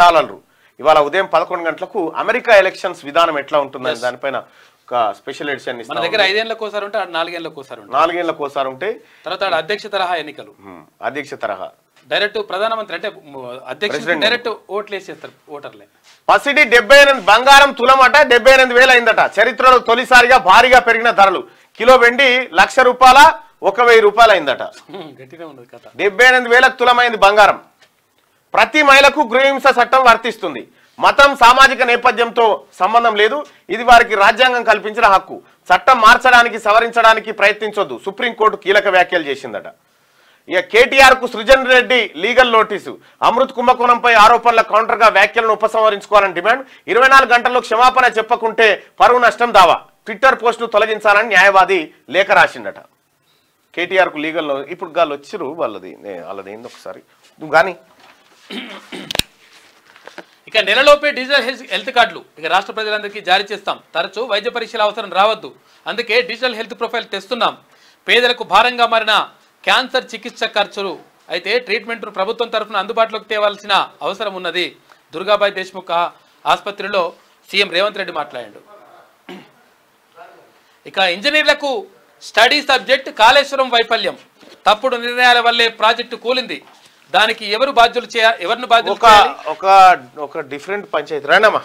Speaker 2: ఇవాళ ఉదయం 11 గంటలకు అమెరికా ఎలక్షన్స్ విధానం ఎట్లా ఉంటుందని దానిపైన ఒక స్పెషల్ ఎడిషన్
Speaker 3: మన దగ్గర 5 ఏళ్లకోసారి ఉంటే 4 ఏళ్లకోసారి ఉంటాయి.
Speaker 2: 4 ఏళ్లకోసారి ఉంటాయి.
Speaker 3: తర్వాత అధ్యక్ష తరహా ఎన్నికలు,
Speaker 2: అధ్యక్ష తరహా
Speaker 3: డైరెక్ట్ ప్రధానమంత్రి అంటే అధ్యక్షుడు డైరెక్ట్ ఓట్లు వేసేస్తారు ఓటర్లే.
Speaker 2: పసిడి 78 బంగారం తులమట 78,000 అయిందట. చరిత్రలో తొలిసారిగా భారీగా పెరిగిన ధరలు. కిలో వెండి ₹1,00,000 1,000 అయిందట. 78,000 తులమైంది బంగారం. ప్రతి మహిళకు గృహహింస చట్టం వర్తిస్తుంది. మతం, సామాజిక నేపథ్యంతో సంబంధం లేదు. ఇది వారికి రాజ్యాంగం కల్పించిన హక్కు. చట్టం మార్చడానికి, సవరించడానికి ప్రయత్నించొద్దు. సుప్రీంకోర్టు కీలక వ్యాఖ్యలు చేసిందట. ఇక కేటీఆర్ కు సృజన్ రెడ్డి లీగల్ నోటీసు. అమృత్ కుంభకోణంపై ఆరోపణల కౌంటర్ గా వ్యాఖ్యలను ఉపసంహరించుకోవాలని డిమాండ్. 24 గంటల్లో క్షమాపణ చెప్పకుంటే పరువు నష్టం దావా. ట్విట్టర్ పోస్టును తొలగించాలని న్యాయవాది లేఖ రాసిండట. కేటీఆర్ కు లీగల్ ఇప్పుడు గాళ్ళు వచ్చిరు వాళ్ళది ఏంది ఒకసారి నువ్వు కానీ.
Speaker 3: ఇక నెలలోపే డిజిటల్ హెల్త్ కార్డులు ఇక రాష్ట్ర ప్రజలందరికీ జారీ చేస్తాం. తరచూ వైద్య పరీక్షల అవసరం రావద్దు, అందుకే డిజిటల్ హెల్త్ ప్రొఫైల్ తెస్తున్నాం. పేదలకు భారంగా మారిన క్యాన్సర్ చికిత్స ఖర్చులు అయితే ట్రీట్మెంట్ను ప్రభుత్వం తరఫున అందుబాటులోకి తేవాల్సిన అవసరం ఉన్నది. దుర్గాబాయి దేశ్ముఖ్ ఆసుపత్రిలో సీఎం రేవంత్ రెడ్డి మాట్లాడాడు. ఇక ఇంజనీర్లకు స్టడీ సబ్జెక్ట్ కాళేశ్వరం వైఫల్యం. తప్పుడు నిర్ణయాల వల్లే ప్రాజెక్టు కూలింది. దానికి ఎవరిని బాధ్యులు
Speaker 2: ఒక డిఫరెంట్ పంచాయతీ రానమ్మా.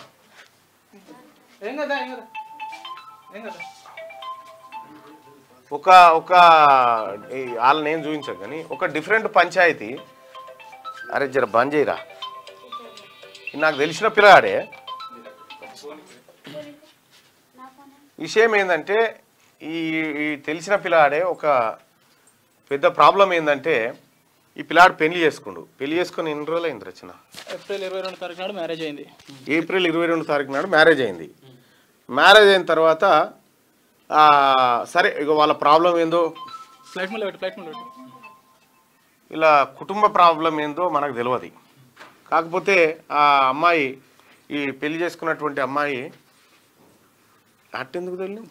Speaker 2: వాళ్ళని ఏం చూపించాను కానీ ఒక డిఫరెంట్ పంచాయతీ. అరే జర బంద్ చేయరా, నాకు తెలిసిన పిల్లగాడే. విషయం ఏంటంటే ఈ తెలిసిన పిల్లగాడే ఒక పెద్ద ప్రాబ్లం ఏంటంటే ఈ పిల్లాడు పెళ్లి చేసుకుని ఎన్ని రోజులు అయింది రచన?
Speaker 8: ఏప్రిల్ 22 తారీఖు నాడు మ్యారేజ్ అయింది.
Speaker 2: ఏప్రిల్ 22 తారీఖు నాడు మ్యారేజ్ అయింది. మ్యారేజ్ అయిన తర్వాత సరే ఇక వాళ్ళ ప్రాబ్లం ఏందో ఇలా కుటుంబ ప్రాబ్లం ఏందో మనకు తెలియదు. కాకపోతే ఆ అమ్మాయి ఈ పెళ్లి చేసుకున్నటువంటి అమ్మాయి అట్టెందుకు తెలియదు.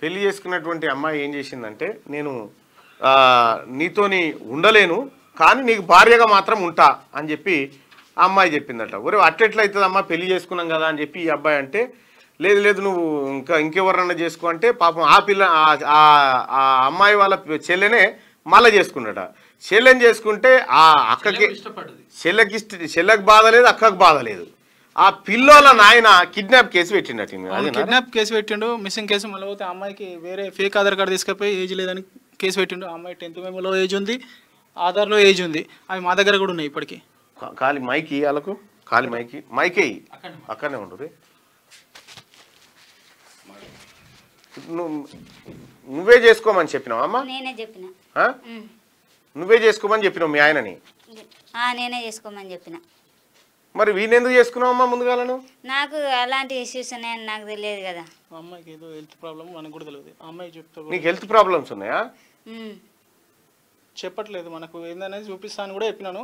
Speaker 2: పెళ్లి చేసుకున్నటువంటి అమ్మాయి ఏం చేసిందంటే నేను నీతోని ఉండలేను కానీ నీకు భార్యగా మాత్రం ఉంటా అని చెప్పి ఆ అమ్మాయి చెప్పిందట. ఒరే అట్లెట్లయితుంది అమ్మ, పెళ్లి చేసుకున్నాం కదా అని చెప్పి ఈ అబ్బాయి అంటే లేదు నువ్వు ఇంకెవరన్నా చేసుకో అంటే పాపం ఆ అమ్మాయి వాళ్ళ చెల్లెనే మళ్ళీ చేసుకున్నట. చెల్లెని చేసుకుంటే ఆ అక్కకి చెల్లెకి బాధ లేదు, అక్కకు బాధ లేదు. ఆ పిల్లోల నాయన కిడ్నాప్ కేసు పెట్టిండట.
Speaker 8: కిడ్నాప్ కేసు పెట్టిండు, మిస్సింగ్ కేసు. మళ్ళీ పోతే అమ్మాయికి వేరే ఫేక్ ఆధార్ కార్డు తీసుకుపోయి ఏజ్ లేదని కేసు పెట్టిండు. అమ్మాయి 10th మెమోలో ఏజ్ ఉంది, ఆధార్లో ఏజ్ ఉంది. అవి మా దగ్గర కూడా ఉన్నాయి ఇప్పటికీ.
Speaker 2: ఖాళీ మైకి వాళ్ళకు ఖాళీ మైకే అక్కడనే ఉండరు. నువ్వే చేసుకోమని చెప్పినావు అమ్మా?
Speaker 9: నేనే చెప్పిన.
Speaker 2: నువ్వే చేసుకోమని చెప్పినావు మీ ఆయనని?
Speaker 9: నేనే చేసుకోమని చెప్పిన.
Speaker 2: మరి వీణెందుకు చేసుకున్నావు అమ్మా ముందుగాలను?
Speaker 9: నాకు అలాంటి ఇష్యూస్ ఉన్నాయని నాకు తెలియదు కదా.
Speaker 8: అమ్మాయికి ఏదో హెల్త్ ప్రాబ్లం మనకు కూడా తెలియదు. అమ్మాయి చెప్తా
Speaker 2: నీకు హెల్త్ ప్రాబ్లమ్స్ ఉన్నాయా?
Speaker 8: చెప్పట్లేదు, మనకు ఏందనేది చూపిస్తాను కూడా చెప్పినాను.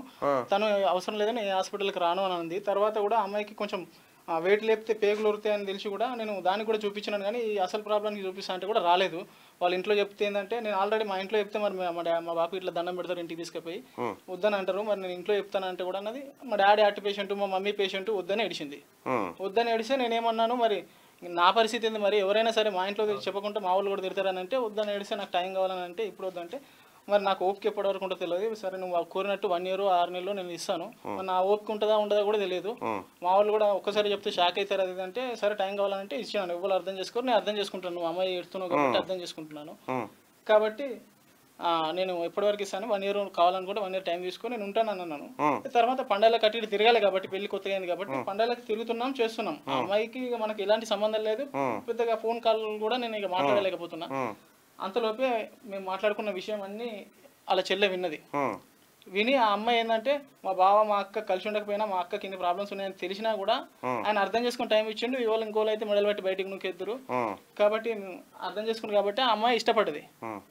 Speaker 8: తను అవసరం లేదని ఏ హాస్పిటల్కి రాను అని అంది. తర్వాత కూడా అమ్మాయికి కొంచెం వెయిట్ లేపితే పేగులు ఉరుతాయని తెలిసి కూడా నేను దానికి కూడా చూపించినాను. కానీ ఈ అసలు ప్రాబ్లంకి చూపిస్తా అంటే కూడా రాలేదు. వాళ్ళ ఇంట్లో చెప్తే ఏంటంటే నేను ఆల్రెడీ మా ఇంట్లో చెప్తే మరి మా బాపు ఇట్లా దండం పెడతారు ఇంటికి తీసుకుపోయి వద్దని అంటారు. మరి నేను ఇంట్లో చెప్తానంటే కూడా అన్నది మా డాడీ హార్ట్ పేషెంట్, మా మమ్మీ పేషెంట్ వద్దని ఏడిచింది. వద్దని ఏడిస్తే నేనేమన్నాను మరి నా పరిస్థితి ఏంది, మరి ఎవరైనా సరే మా ఇంట్లో చెప్పకుండా మా వాళ్ళు కూడా తిడతారని అంటే వద్దని ఏడిస్తే నాకు టైం కావాలని అంటే ఇప్పుడు వద్దంటే మరి నాకు ఓపిక ఎప్పటి వరకు ఉంటుందో తెలియదు. సరే నువ్వు కోరినట్టు 1 year 6 నెలలు నేను ఇస్తాను, మరి నా ఓపిక ఉంటుందా ఉండదా కూడా తెలియదు. మా వాళ్ళు కూడా ఒక్కసారి చెప్తే షాక్ అవుతారు. అది అంటే సరే టైం కావాలంటే ఇచ్చాను. ఎవరు అర్థం చేసుకోరు, నేను అర్థం చేసుకుంటాను. నువ్వు అమ్మాయి ఎడుతున్నావు కాబట్టి అర్థం చేసుకుంటున్నాను. కాబట్టి నేను ఎప్పటివరకు ఇస్తాను 1 year కావాలనుకుంటే 1 year టైం తీసుకొని నేను ఉంటాను అన్నాను. తర్వాత పండగలకు అటు తిరగాలి కాబట్టి పెళ్లి కొత్తగా అయింది కాబట్టి పండగలకు తిరుగుతున్నాం చేస్తున్నాం. ఆ అమ్మాయికి ఇక మనకి ఎలాంటి సంబంధం లేదు, పెద్దగా ఫోన్ కాల్ కూడా నేను ఇక మాట్లాడలేకపోతున్నా. అంతలోపే మేము మాట్లాడుకున్న విషయం అన్ని అలా చెల్లె విన్నది. విని ఆ అమ్మాయి ఏంటంటే మా బావ మా అక్క కలిసి ఉండకపోయినా మా అక్కకి ఇన్ని ప్రాబ్లమ్స్ ఉన్నాయని తెలిసినా కూడా ఆయన అర్థం చేసుకుని టైం ఇచ్చిండు. ఇవాళ ఇంకోళ్ళు అయితే మెడలు పెట్టి బయటకు నూకెద్దురు కాబట్టి అర్థం చేసుకుని కాబట్టి ఆ అమ్మాయి ఇష్టపడ్డది.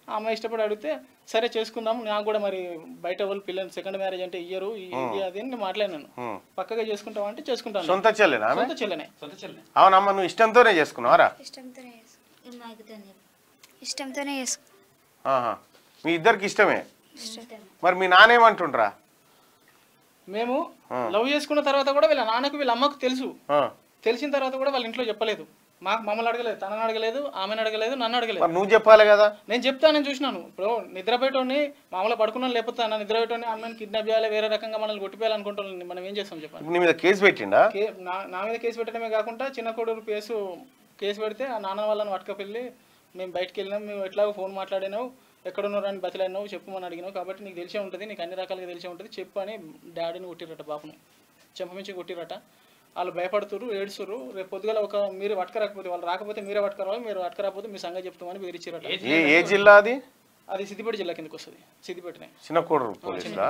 Speaker 8: ఆ అమ్మాయి ఇష్టపడి అడిగితే సరే చేసుకుందాం, నాకు కూడా మరి బయట వాళ్ళు పిల్లలు సెకండ్ మ్యారేజ్ అంటే ఇయ్యరు ఇది అది అని మాట్లాడినాను. పక్కగా చేసుకుంటావు అంటే చేసుకుంటాను.
Speaker 2: సొంత చెల్లెనా?
Speaker 8: సొంత చెల్లెనే.
Speaker 2: అవునమ్మా, నువ్వు ఇష్టంతోనే చేసుకున్నావారా?
Speaker 9: ఇష్టంతోనే
Speaker 2: మీ ఇద్దరికి ఇష్టమే. మరి మీ నాన్న ఏమంటుండ్రా?
Speaker 8: మేము లవ్ చేసుకున్న తర్వాత కూడా వీళ్ళ నాన్నకు వీళ్ళ అమ్మకు తెలుసు. తెలిసిన తర్వాత కూడా వాళ్ళ ఇంట్లో చెప్పలేదు. మమ్మల్ని అడగలేదు, తనని అడగలేదు, ఆమెను అడగలేదు, నన్ను అడగలేదు.
Speaker 2: నువ్వు చెప్పాలి కదా.
Speaker 8: నేను చెప్తానని చూసినాను. ఇప్పుడు నిద్రపోయేటోని మామూలుగా పడుకున్నాను, లేకపోతే నిద్రపోయేటోని అమ్మాయిని కిడ్నాప్ చేయాలి, వేరే రకంగా మనల్ని కొట్టిపోయాలనుకుంటున్నాను. మనం ఏం చేస్తాం చెప్పండి.
Speaker 2: నీ మీద కేసు పెట్టిండా?
Speaker 8: నా మీద కేసు పెట్టడమే కాకుండా చిన్న కొడుకు కేసు పెడితే ఆ నాన్న వాళ్ళని పట్టుకెళ్ళి మేము బయటకు వెళ్ళినాం, మేము ఎట్లాగో ఫోన్ మాట్లాడినావు, ఎక్కడున్నావు అని బతిలాడినావు, చెప్పమని అడిగినావు కాబట్టి నీకు తెలిసే ఉంటుంది, నీకు అన్ని రకాలుగా తెలిసే ఉంటుంది, చెప్పు అని డాడీని కొట్టిరట, బాపును చెంపమించి కొట్టిరట. వాళ్ళు భయపడుతురు, ఏడుస్తురు. రేపు పొద్దుగల మీరు పట్టుకరాకపోతే వాళ్ళు రాకపోతే మీరే పట్టుకురావాలి, మీరు పట్టుకరాకపోతే మీ సంగతి చెప్తామని బెదిరించారట.
Speaker 2: ఏ జిల్లా అది?
Speaker 8: అది సిద్దిపేట జిల్లా కిందకి వస్తుంది. సిద్దిపేటనే.
Speaker 2: చిన్న కోడూరు పోలీసులా?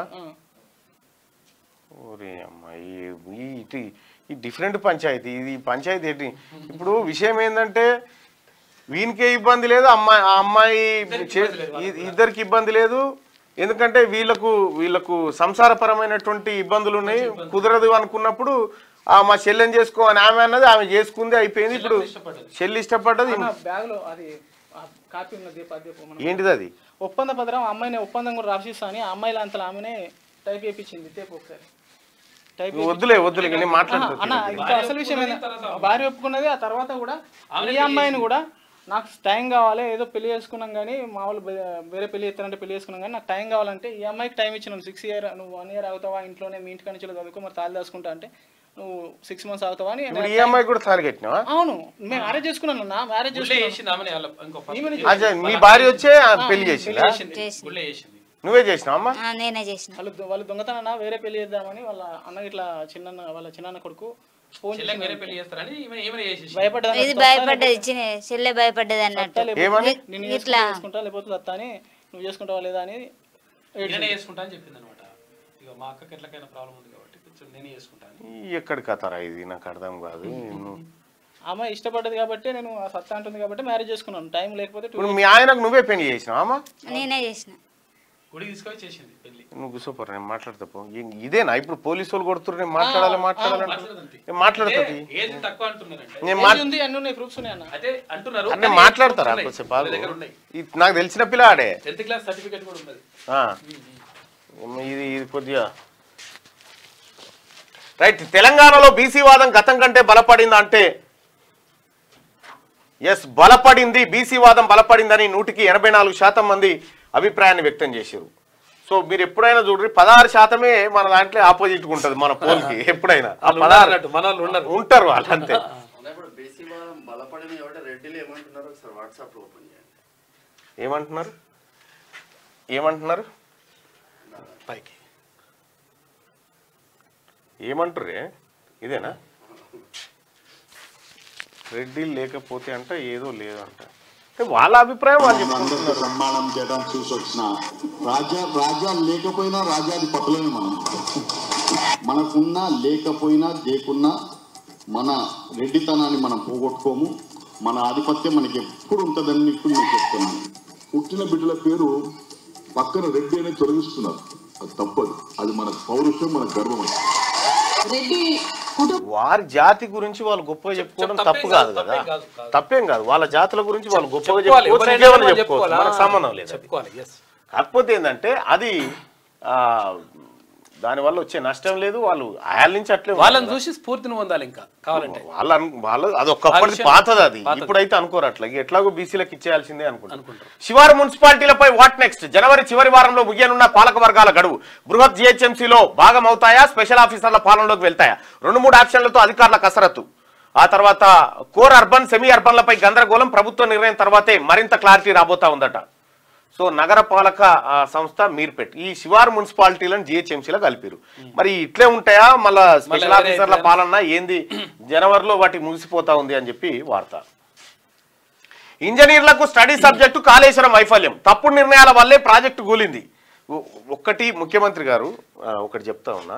Speaker 2: ఓరే అమ్మాయి, ఈ డిఫరెంట్ పంచాయతీ. ఇది పంచాయతీ ఏంటి? ఇప్పుడు విషయం ఏంటంటే వీనికే ఇబ్బంది లేదు, ఆ అమ్మాయి ఇద్దరికి ఇబ్బంది లేదు. ఎందుకంటే వీళ్ళకు సంసారపరమైనటువంటి ఇబ్బందులు ఉన్నాయి. కుదరదు అనుకున్నప్పుడు మా చెల్లెని చేసుకో అని ఆమె అన్నది, ఆమె చేసుకుంది, అయిపోయింది. ఇప్పుడు చెల్లి ఇష్టపడ్డది.
Speaker 8: బ్యాగ్లో అది కాపీ ఉన్నది.
Speaker 2: ఏంటిది అది?
Speaker 8: ఒప్పంద పత్రం. అమ్మాయిని ఒప్పందం కూడా రాసిస్తా అని అమ్మాయిల అంతలో ఆమెనే టైప్ చేయించింది. తేపు ఒకసారి
Speaker 2: వద్దులే నేను మాట్లాడుతున్నా.
Speaker 8: ఇంకా అసలు విషయం భార్య ఒప్పుకున్నది. ఆ తర్వాత కూడా ఈ అమ్మాయిని కూడా నాకు టైం కావాలి, ఏదో పెళ్లి చేసుకున్నాం కానీ మా వాళ్ళు వేరే పెళ్లి చేస్తారంటే పెళ్లి చేసుకున్నాం కానీ నాకు టైం కావాలంటే ఈ అమ్మాయికి టైం ఇచ్చినాను. 6 years, నువ్వు 1 year అవుతావా ఇంట్లోనే మీ ఇంటికి నుంచి చదువుకో, మరి తాళి దాచుకుంటా అంటే నువ్వు 6 months అవుతావా అని.
Speaker 2: ఈ అమ్మాయి కూడా తాలిగట్టినావా?
Speaker 8: అవును, మేము మ్యారేజ్ చేసుకున్నాను. నా మ్యారేజ్
Speaker 2: మీ భార్య వచ్చే పెళ్లి చేసిందా? నువ్వే చేసినావమ్మా?
Speaker 9: నేనే చేసిన.
Speaker 8: వాళ్ళు దొంగతన వేరే పెళ్లి చేద్దామని వాళ్ళ అన్న ఇట్లా వాళ్ళ చిన్న కొడుకు
Speaker 9: ఇది భయపడ్డది, చెల్లె భయపడ్డది అన్నట్టు.
Speaker 8: నేను చేసుకుంటా లేకపోతే దత్తా అని, నువ్వు చేసుకుంటావా లేదా అని
Speaker 3: చేసుకుంటా అని చెప్పింది అనమాట. ఇక మా అక్కకి ఎట్లకైనా ప్రాబ్లం ఉంది కాబట్టి కొంచెం నేనే చేసుకుంటాను.
Speaker 2: ఎక్కడి కథరా ఇది? నాకు అర్థం కాదు.
Speaker 8: అమ్మాయి ఇష్టపడ్డది కాబట్టి నేను సత్తా అంటుంది కాబట్టి మ్యారేజ్ చేసుకున్నాను. టైం లేకపోతే
Speaker 2: మీ ఆయనకు నువ్వే పెళ్లి చేసినావా అమ్మా?
Speaker 9: నేనే చేసిన.
Speaker 3: గుడికి తీసుకొని చేసింది పెళ్లి.
Speaker 2: నువ్వు సూపర్. నేను మాట్లాడతా. ఇదేనా ఇప్పుడు పోలీసు వాళ్ళు కొడుతున్నారు? నేను మాట్లాడాలి మాట్లాడుతుంది. మాట్లాడతారా? నాకు తెలిసిన పిల్లాడే. ఇది కొద్దిగా రైట్. తెలంగాణలో బీసీ వాదం గతం కంటే బలపడిందా అంటే ఎస్, బలపడింది. బీసీ వాదం బలపడిందని 184% మంది అభిప్రాయాన్ని వ్యక్తం చేశారు. సో మీరు ఎప్పుడైనా చూడండి, 16% మన దాంట్లో ఆపోజిట్ ఉంటుంది మన పోల్కి. ఎప్పుడైనా ఉంటారు వాళ్ళు అంతే. ఏమంటున్నారు పైకి ఏమంటారే? ఇదేనా? రెడ్డి లేకపోతే అంట ఏదో లేదంట. వాళ్ళ అభిప్రాయం వాళ్ళు చెప్పుకుంటున్నారు.
Speaker 10: నిర్మాణం చేయడం చూసి వచ్చిన రాజ్యాలు లేకపోయినా రాజ్యాధిపతులమే మనం. మనకున్నా లేకపోయినా లేకున్నా మన రెడ్డితనాన్ని మనం పోగొట్టుకోము. మన ఆధిపత్యం మనకి ఎప్పుడు ఉంటుందని ఇప్పుడు నేను చెప్తున్నాను. పుట్టిన బిడ్డల పేరు పక్కన రెడ్డి అనేది తొలగిస్తున్నారు. అది తప్పదు. అది మన పౌరుషం, మన గర్వం.
Speaker 2: వారి జాతి గురించి వాళ్ళు గొప్పగా చెప్పుకోవడం తప్పు కాదు కదా, తప్పేం కాదు. వాళ్ళ జాతుల గురించి వాళ్ళు గొప్పగా చెప్పుకోవచ్చు, మనకు సంబంధం లేదు. కాకపోతే ఏంటంటే అది దానివల్ల వచ్చే నష్టం లేదు. వాళ్ళు ఆయల నుంచి అట్లే
Speaker 3: వాళ్ళని చూసి స్ఫూర్తిని పొందాలి. ఇంకా కావాలంటే
Speaker 2: వాళ్ళు అది ఒక్కప్పటిది పాతది. అది ఇప్పుడైతే అనుకోరు అట్లా. ఎట్లాగో బీసీలకు ఇచ్చేయాల్సిందే అనుకుంటారు. శివారు మున్సిపాలిటీలపై వాట్ నెక్స్ట్? జనవరి చివరి వారంలో ముగియనున్న పాలక వర్గాల గడువు. బృహత్ జిహెచ్ఎంసీలో భాగం అవుతాయా? స్పెషల్ ఆఫీసర్ల పాలనలోకి వెళ్తాయా? 2-3 ఆప్షన్లతో అధికారుల కసరత్తు. ఆ తర్వాత కోర్ అర్బన్, సెమీ అర్బన్లపై గందరగోళం. ప్రభుత్వ నిర్ణయం తర్వాతే మరింత క్లారిటీ రాబోతా ఉందట. సో నగరపాలక సంస్థ మీర్పేట్ ఈ శివారు మున్సిపాలిటీలను జిహెచ్ఎంసీలో కలిపారు. మరి ఇట్లే ఉంటాయా మళ్ళా స్పెషల్ ఆఫీసర్ల పాలన ఏంది, జనవరిలో వాటి ముగిసిపోతా ఉంది అని చెప్పి వార్త. ఇంజనీర్లకు స్టడీ సబ్జెక్టు కాళేశ్వరం వైఫల్యం, తప్పుడు నిర్ణయాల వల్లే ప్రాజెక్టు కూలింది. ఒక్కటి ముఖ్యమంత్రి గారు ఒకటి చెప్తా ఉన్నా,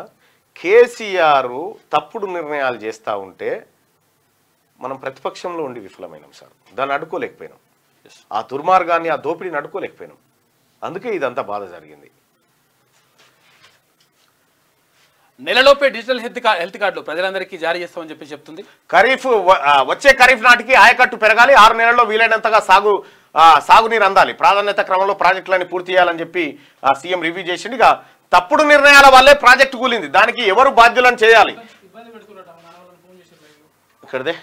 Speaker 2: కేసీఆర్ తప్పుడు నిర్ణయాలు చేస్తూ ఉంటే మనం ప్రతిపక్షంలో ఉండి విఫలమైనాం సార్, దాన్ని అడ్డుకోలేకపోయినాం, ఆ దుర్మార్గాన్ని ఆ దోపిడీని అడ్డుకోలేకపోయినాం, అందుకే ఇదంతా బాధ జరిగింది.
Speaker 3: నెలలోపే డిజిటల్ హెల్త్ కార్డులు ప్రజలందరికీ జారీ చేస్తామని చెప్పి చెప్తుంది.
Speaker 2: ఖరీఫ్ వచ్చే ఖరీఫ్ నాటికి ఆయకట్టు పెరగాలి, 6 నెలల్లో వీలైనంతగా సాగునీరు అందాలి, ప్రాధాన్యత క్రమంలో ప్రాజెక్టులని పూర్తి చేయాలని చెప్పి సీఎం రివ్యూ చేసింది. ఇక తప్పుడు నిర్ణయాల వల్లే ప్రాజెక్టు కూలింది, దానికి ఎవరు బాధ్యులను చేయాలి. ఇక్కడదే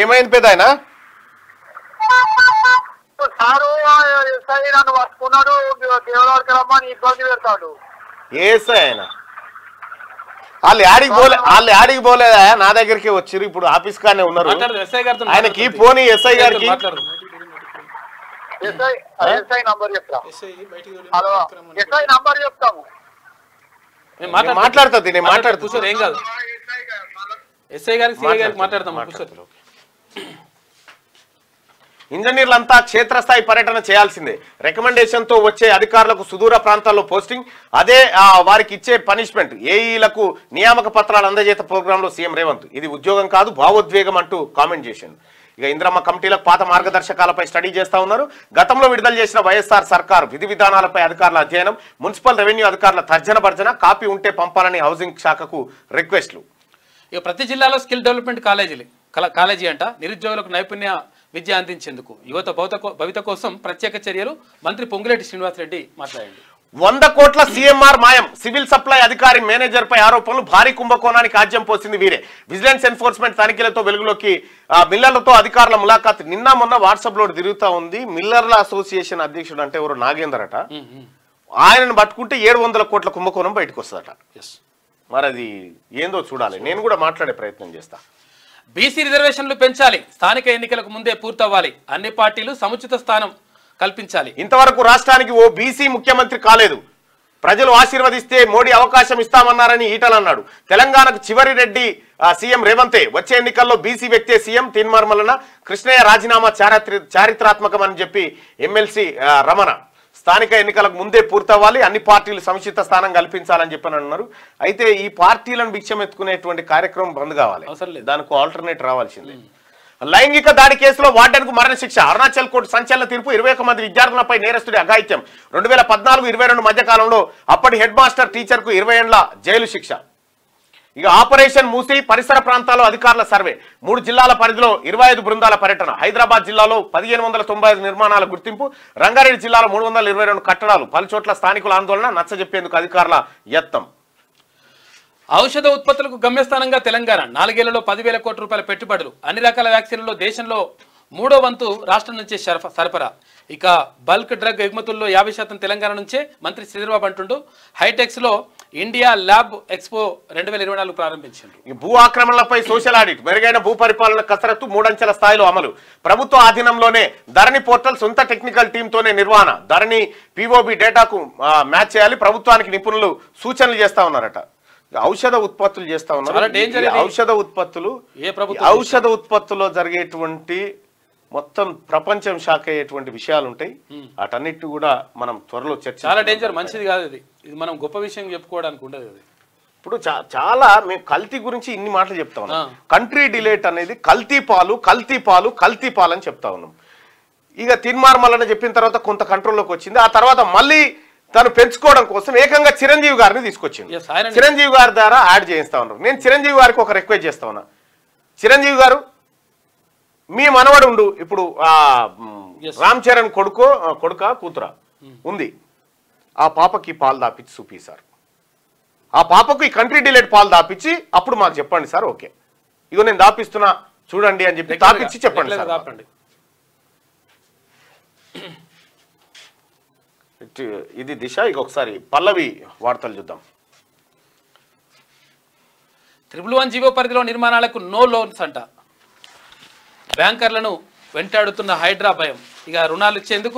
Speaker 2: ఏమైంది పెద్ద ఆయన ఆయన వాళ్ళు యాడికి పోలేదా, నా దగ్గరికి వచ్చారు, ఇప్పుడు ఆఫీస్ కానే ఉన్నారు. ఆయనకి పోనీ ఎస్ఐ గారికి మాట్లాడుతుంది, నేను మాట్లాడుతూ
Speaker 3: ఏం కాదు, ఎస్ఐ గారికి సిఐ గారికి మాట్లాడతాం.
Speaker 2: ఇంజనీర్లంతా క్షేత్రస్థాయి పర్యటన చేయాల్సిందే, రికమెండేషన్ తో వచ్చే అధికారులకు సుదూర ప్రాంతాల్లో పోస్టింగ్, అదే వారికి ఇచ్చే పనిష్మెంట్. ఏఈలకు నియామక పత్రాలు అందజేత ప్రోగ్రామ్ లో సీఎం రేవంత్, ఇది ఉద్యోగం కాదు భావోద్వేగం అంటూ కామెంట్ చేశారు. ఇక ఇంద్రమ్మ కమిటీలకు పాత మార్గదర్శకాలపై స్టడీ చేస్తా ఉన్నారు. గతంలో విడుదల చేసిన వైఎస్ఆర్ సర్కార్ విధి విధానాలపై అధికారుల అధ్యయనం, మున్సిపల్ రెవెన్యూ అధికారుల తర్జన భర్జన, కాపీ ఉంటే పంపాలని హౌసింగ్ శాఖకు రిక్వెస్ట్లు.
Speaker 3: ఇక ప్రతి జిల్లాలో స్కిల్ డెవలప్మెంట్ కాలేజీ అంట నిరుద్యోగులకు నైపుణ్య విద్య అందించేందుకు యువత భవిత కోసం ప్రత్యేక చర్యలు, మంత్రి పొంగులేటి శ్రీనివాసరెడ్డి మాట్లాడండి.
Speaker 2: 100 కోట్ల సీఎంఆర్ మాయం, సివిల్ సప్లై అధికారి మేనేజర్ పై ఆరోపణలు, భారీ కుంభకోణానికి ఆజ్యం పోసింది వీరే. విజిలెన్స్ ఎన్ఫోర్స్మెంట్ తనిఖీలతో వెలుగులోకి మిల్లర్లతో అధికారుల ములాఖాత్. నిన్న మొన్న వాట్సాప్ లో తిరుగుతా ఉంది. మిల్లర్ల అసోసియేషన్ అధ్యక్షుడు అంటే ఎవరు నాగేందర్ అట, ఆయనను పట్టుకుంటే 700 కోట్ల కుంభకోణం బయటకు వస్తుందట. మరి అది ఏందో చూడాలి, నేను కూడా మాట్లాడే ప్రయత్నం చేస్తా.
Speaker 3: బీసీ రిజర్వేషన్లు పెంచాలి, స్థానిక ఎన్నికలకు ముందే పూర్తవ్వాలి, అన్ని పార్టీలు సముచిత స్థానం కల్పించాలి.
Speaker 2: ఇంతవరకు రాష్ట్రానికి ఓ బీసీ ముఖ్యమంత్రి కాలేదు, ప్రజలు ఆశీర్వదిస్తే మోడీ అవకాశం ఇస్తామన్నారని ఈటల అన్నాడు. తెలంగాణకు చివరి రెడ్డి సీఎం రేవంతే, వచ్చే ఎన్నికల్లో బీసీ వ్యక్తే సీఎం. తీన్మార్మలన కృష్ణయ్య రాజీనామా చారిత్రాత్మకమని చెప్పి ఎమ్మెల్సీ రమణ. స్థానిక ఎన్నికలకు ముందే పూర్తవ్వాలి, అన్ని పార్టీలు సముచిత స్థానం కల్పించాలని చెప్పని అన్నారు. అయితే ఈ పార్టీలను భిక్షం ఎత్తుకునేటువంటి కార్యక్రమం బంద్ కావాలి, దానికి ఆల్టర్నేట్ రావాల్సిందే. లైంగిక దాడి కేసులో వార్డెన్కు మరణశిక్ష, అరుణాచల్ కోర్టు సంచలన తీర్పు. 21 మంది విద్యార్థులపై నేరస్తుడి అఘాయిత్యం. 2014-22 మధ్య కాలంలో అప్పటి హెడ్ మాస్టర్ టీచర్కు 20 ఏళ్ల జైలు శిక్ష. ఇక ఆపరేషన్ మూసి, పరిసర ప్రాంతాల్లో అధికారుల సర్వే. 3 జిల్లాల పరిధిలో 25 బృందాల పర్యటన. హైదరాబాద్ జిల్లాలో 1595 నిర్మాణాల గుర్తింపు. రంగారెడ్డి జిల్లాలో 322 కట్టడాలు. పలుచోట్ల స్థానికుల ఆందోళన, నచ్చజెప్పేందుకు అధికారుల యత్నం.
Speaker 3: ఔషధ ఉత్పత్తులకు గమ్యస్థానంగా తెలంగాణ. 4 ఏళ్లలో 10,000 కోట్ల రూపాయల పెట్టుబడులు. అన్ని రకాల వ్యాక్సిన్లలో దేశంలో 3వ వంతు రాష్ట్రం నుంచే సరఫరా. ఇక బల్క్ డ్రగ్ ఎగుమతుల్లో 50% తెలంగాణ నుంచే మంత్రి శ్రీధర్బాబు అంటుండు. హైటెక్స్ లో ఇండియా ల్యాబ్ ఎక్స్పో 2024 ప్రారంభించారు.
Speaker 2: భూ ఆక్రమణలపై సోషల్ ఆడిట్, మెరుగైన భూ పరిపాలన కసరత్తు, 3 అంచెల స్థాయిలో అమలు. ప్రభుత్వ ఆధీనంలోనే ధరణి పోర్టల్, సొంత టెక్నికల్ టీంతోనే నిర్వహణ. ధరణి పిఓబి డేటాకు మ్యాచ్ చేయాలి, ప్రభుత్వానికి నిపుణులు సూచనలు చేస్తా ఉన్నారట. ఔషధ ఉత్పత్తులు చేస్తా ఉన్నారు. ఔషధ ఉత్పత్తుల్లో జరిగేటువంటి మొత్తం ప్రపంచం షాక్ అయ్యేటువంటి విషయాలు ఉంటాయి. వాటన్నిటి కూడా మనం త్వరలో చర్చ.
Speaker 3: చాలా డేంజర్, మంచిది కాదు ఇది. ఇది మనం గొప్ప విషయం చెప్పుకోవడానికి ఉండదు. అది
Speaker 2: ఇప్పుడు చాలా మేము కల్తీ గురించి ఇన్ని మాటలు చెప్తా ఉన్నాం. కంట్రీ డిలేట్ అనేది కల్తీ పాలు అని చెప్తా ఉన్నాం. ఇక తీన్మార్మలని చెప్పిన తర్వాత కొంత కంట్రోల్లోకి వచ్చింది. ఆ తర్వాత మళ్ళీ తను పెంచుకోవడం కోసం ఏకంగా చిరంజీవి గారిని తీసుకొచ్చింది. చిరంజీవి గారి ద్వారా యాడ్ చేయిస్తా ఉన్నారు. నేను చిరంజీవి గారికి ఒక రిక్వెస్ట్ చేస్తా ఉన్నా. చిరంజీవి గారు, మీ మనవడు ఉండు, ఇప్పుడు రామ్ చరణ్ కొడుక కూతురా ఉంది, ఆ పాపకి పాలు దాపించి చూపి సార్, ఆ పాపకు ఈ కంట్రీ డిలేట్ పాలు దాపించి అప్పుడు మాకు చెప్పండి సార్. ఓకే, ఇగో నేను దాపిస్తున్నా చూడండి అని చెప్పి దాపించి చెప్పండి సార్. ఇది దిశ. ఇక ఒకసారి పల్లవి వార్తలు చూద్దాం.
Speaker 3: 111 జీవో పరిధిలో నిర్మాణాలకు నో లోన్స్ అంట. బ్యాంకర్లను వెంటాడుతున్న హైడ్రా భయం. ఇక రుణాలు ఇచ్చేందుకు